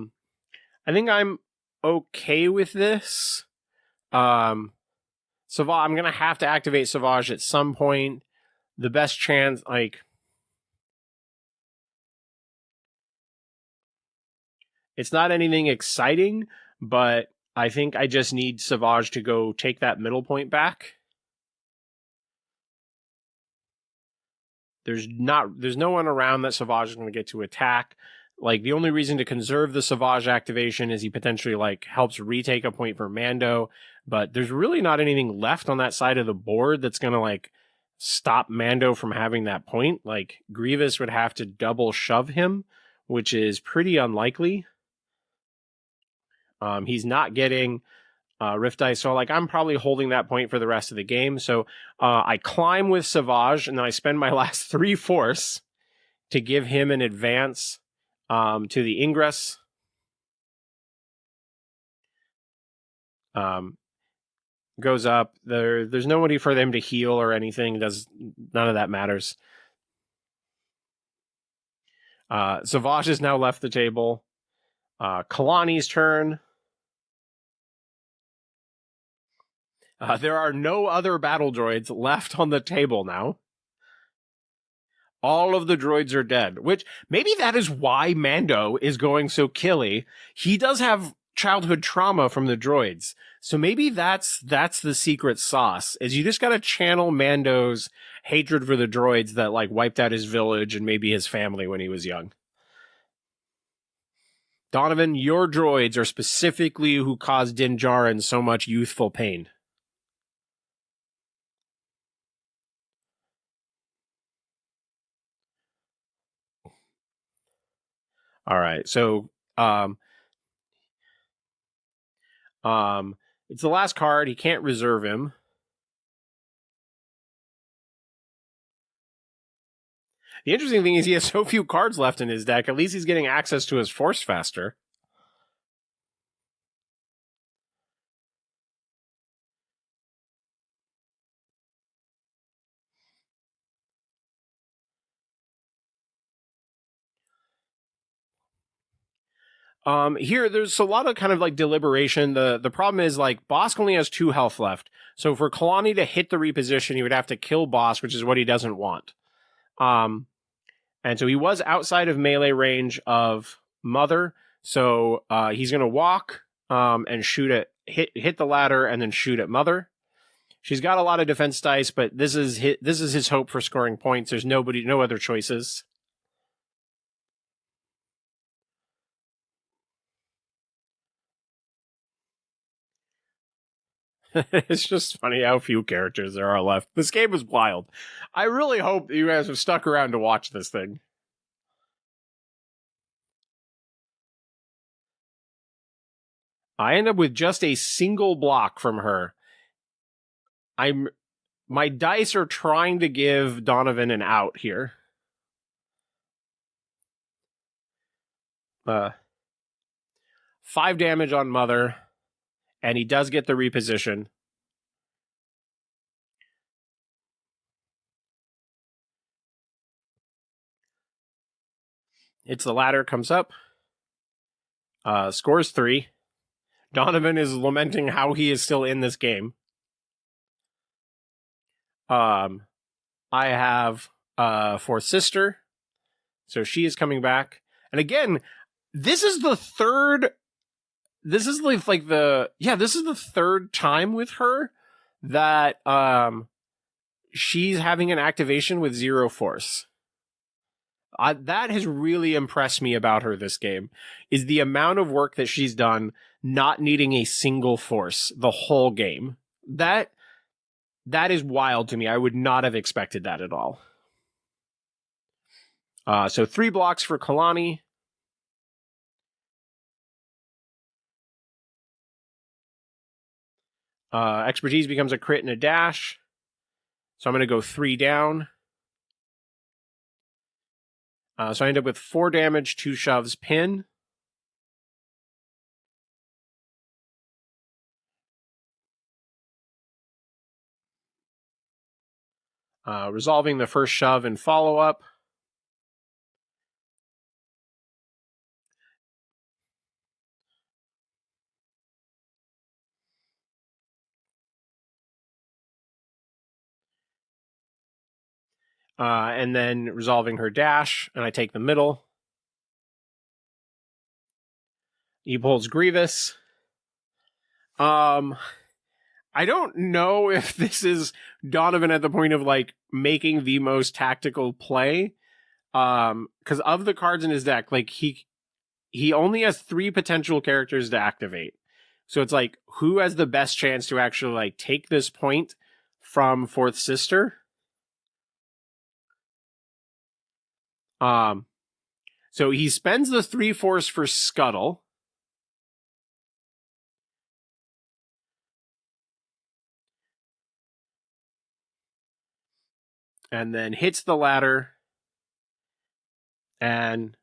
think I'm okay with this. So I'm going to have to activate Sauvage at some point. The best chance, like, it's not anything exciting, but I think I just need Sauvage to go take that middle point back. There's no one around that Sauvage is going to get to attack. Like, the only reason to conserve the Sauvage activation is he potentially, like, helps retake a point for Mando, but there's really not anything left on that side of the board that's going to, like, stop Mando from having that point. Like, Grievous would have to double shove him, which is pretty unlikely. He's not getting Rift Dice, so, like, I'm probably holding that point for the rest of the game. So I climb with Sauvage, and then I spend my last 3 Force to give him an advance to the Ingress. Goes up. There's nobody for them to heal or anything. None of that matters. Sauvage has now left the table. Kalani's turn. There are no other battle droids left on the table now. All of the droids are dead, which maybe that is why Mando is going so killy. He does have childhood trauma from the droids. So maybe that's the secret sauce, is you just got to channel Mando's hatred for the droids that, like, wiped out his village and maybe his family when he was young. Donovan, your droids are specifically who caused Din Djarin so much youthful pain. All right, so it's the last card. He can't reserve him. The interesting thing is he has so few cards left in his deck. At least he's getting access to his Force faster. Here, there's a lot of kind of, like, deliberation. The problem is, like, Bosk only has 2 health left. So for Kalani to hit the reposition, he would have to kill Bosk, which is what he doesn't want. And so he was outside of melee range of Mother. So he's going to walk and shoot at hit the ladder and then shoot at Mother. She's got a lot of defense dice, but this is his hope for scoring points. There's no other choices. It's just funny how few characters there are left. This game is wild. I really hope you guys have stuck around to watch this thing. I end up with just a single block from her. My dice are trying to give Donovan an out here. 5 damage on Mother, and he does get the reposition. It's the ladder, comes up, scores 3. Donovan is lamenting how he is still in this game. I have for sister, so she is coming back, and again, this is the third time with her that she's having an activation with 0 force. That has really impressed me about her this game, is the amount of work that she's done not needing a single force the whole game. That is wild to me. I would not have expected that at all. So 3 blocks for Kalani. Expertise becomes a crit and a dash. So I'm going to go 3 down. So I end up with 4 damage, 2 shoves, pin. Resolving the first shove and follow-up. and then resolving her dash, and I take the middle. He pulls Grievous. I don't know if this is Donovan at the point of like making the most tactical play. Because of the cards in his deck, like he only has 3 potential characters to activate. So it's like, who has the best chance to actually like take this point from Fourth Sister? So he spends the 3 force for Scuttle. And then hits the ladder. And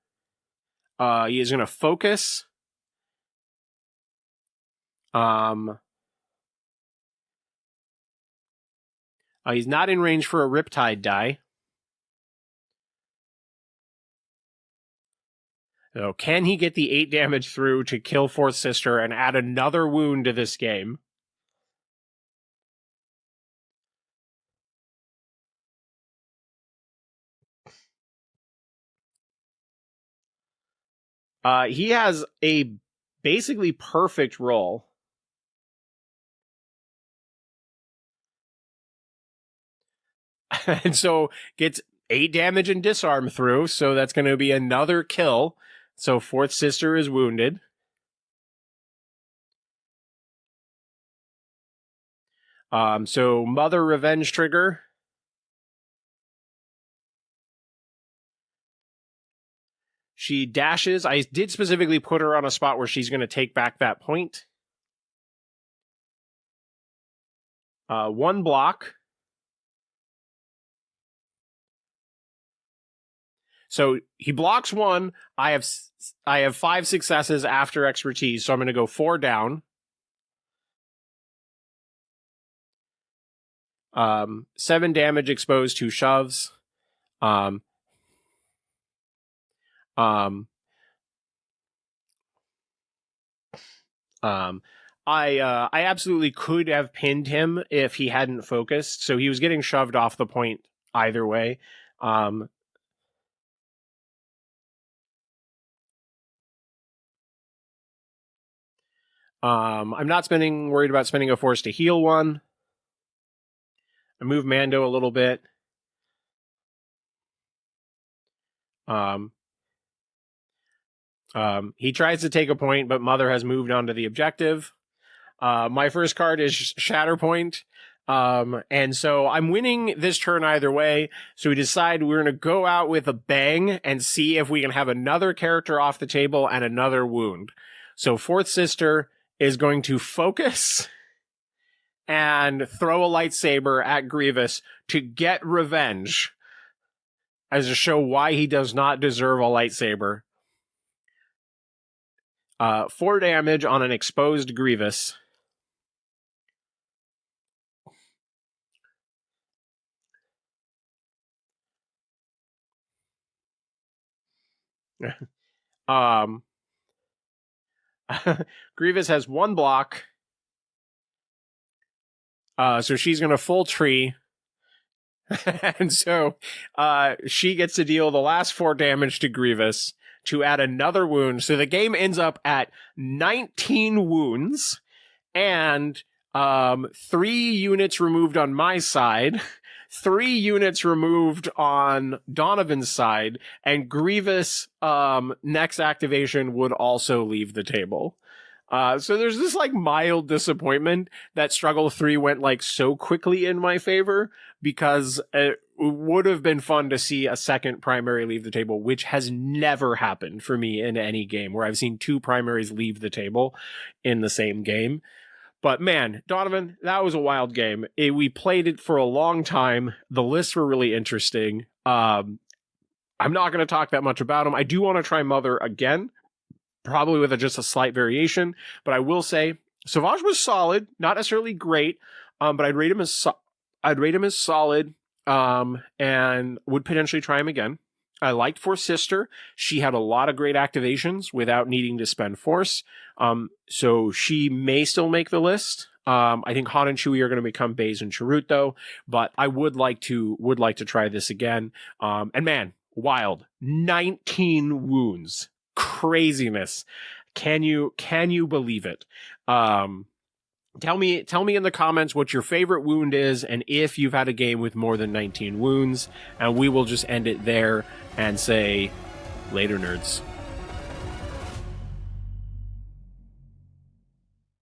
he is going to focus. He's not in range for a Riptide die. So can he get the 8 damage through to kill Fourth Sister and add another wound to this game? He has a basically perfect roll. And so gets 8 damage and disarm through, so that's going to be another kill. So Fourth Sister is wounded. So Mother Revenge trigger. She dashes. I did specifically put her on a spot where she's going to take back that point. 1 block. So he blocks 1. I have 5 successes after expertise, so I'm going to go 4 down. 7 damage exposed, 2 shoves. I absolutely could have pinned him if he hadn't focused. So he was getting shoved off the point either way. I'm not worried about spending a force to heal 1. I move Mando a little bit. He tries to take a point, but Mother has moved on to the objective. My first card is Shatterpoint. And so I'm winning this turn either way. So we decide we're going to go out with a bang and see if we can have another character off the table and another wound. So Fourth Sister is going to focus and throw a lightsaber at Grievous to get revenge, as to show why he does not deserve a lightsaber. 4 damage on an exposed Grievous. Grievous has 1 block. So she's going to full tree. And so she gets to deal the last 4 damage to Grievous to add another wound. So the game ends up at 19 wounds and 3 units removed on my side, 3 units removed on Donovan's side, and Grievous next activation would also leave the table. So there's this like mild disappointment that Struggle 3 went like so quickly in my favor, because it would have been fun to see a second primary leave the table, which has never happened for me in any game where I've seen 2 primaries leave the table in the same game. But man, Donovan, that was a wild game. We played it for a long time. The lists were really interesting. I'm not going to talk that much about them. I do want to try Mother again, probably with just a slight variation. But I will say, Sauvage was solid, not necessarily great, but I'd rate him as solid, and would potentially try him again. I liked Fourth Sister. She had a lot of great activations without needing to spend force. So she may still make the list. I think Han and Chewie are going to become Baze and Chirrut though, but I would like to try this again. And man, wild 19 wounds, craziness. Can you believe it? Tell me in the comments what your favorite wound is, and if you've had a game with more than 19 wounds, and we will just end it there and say later, nerds.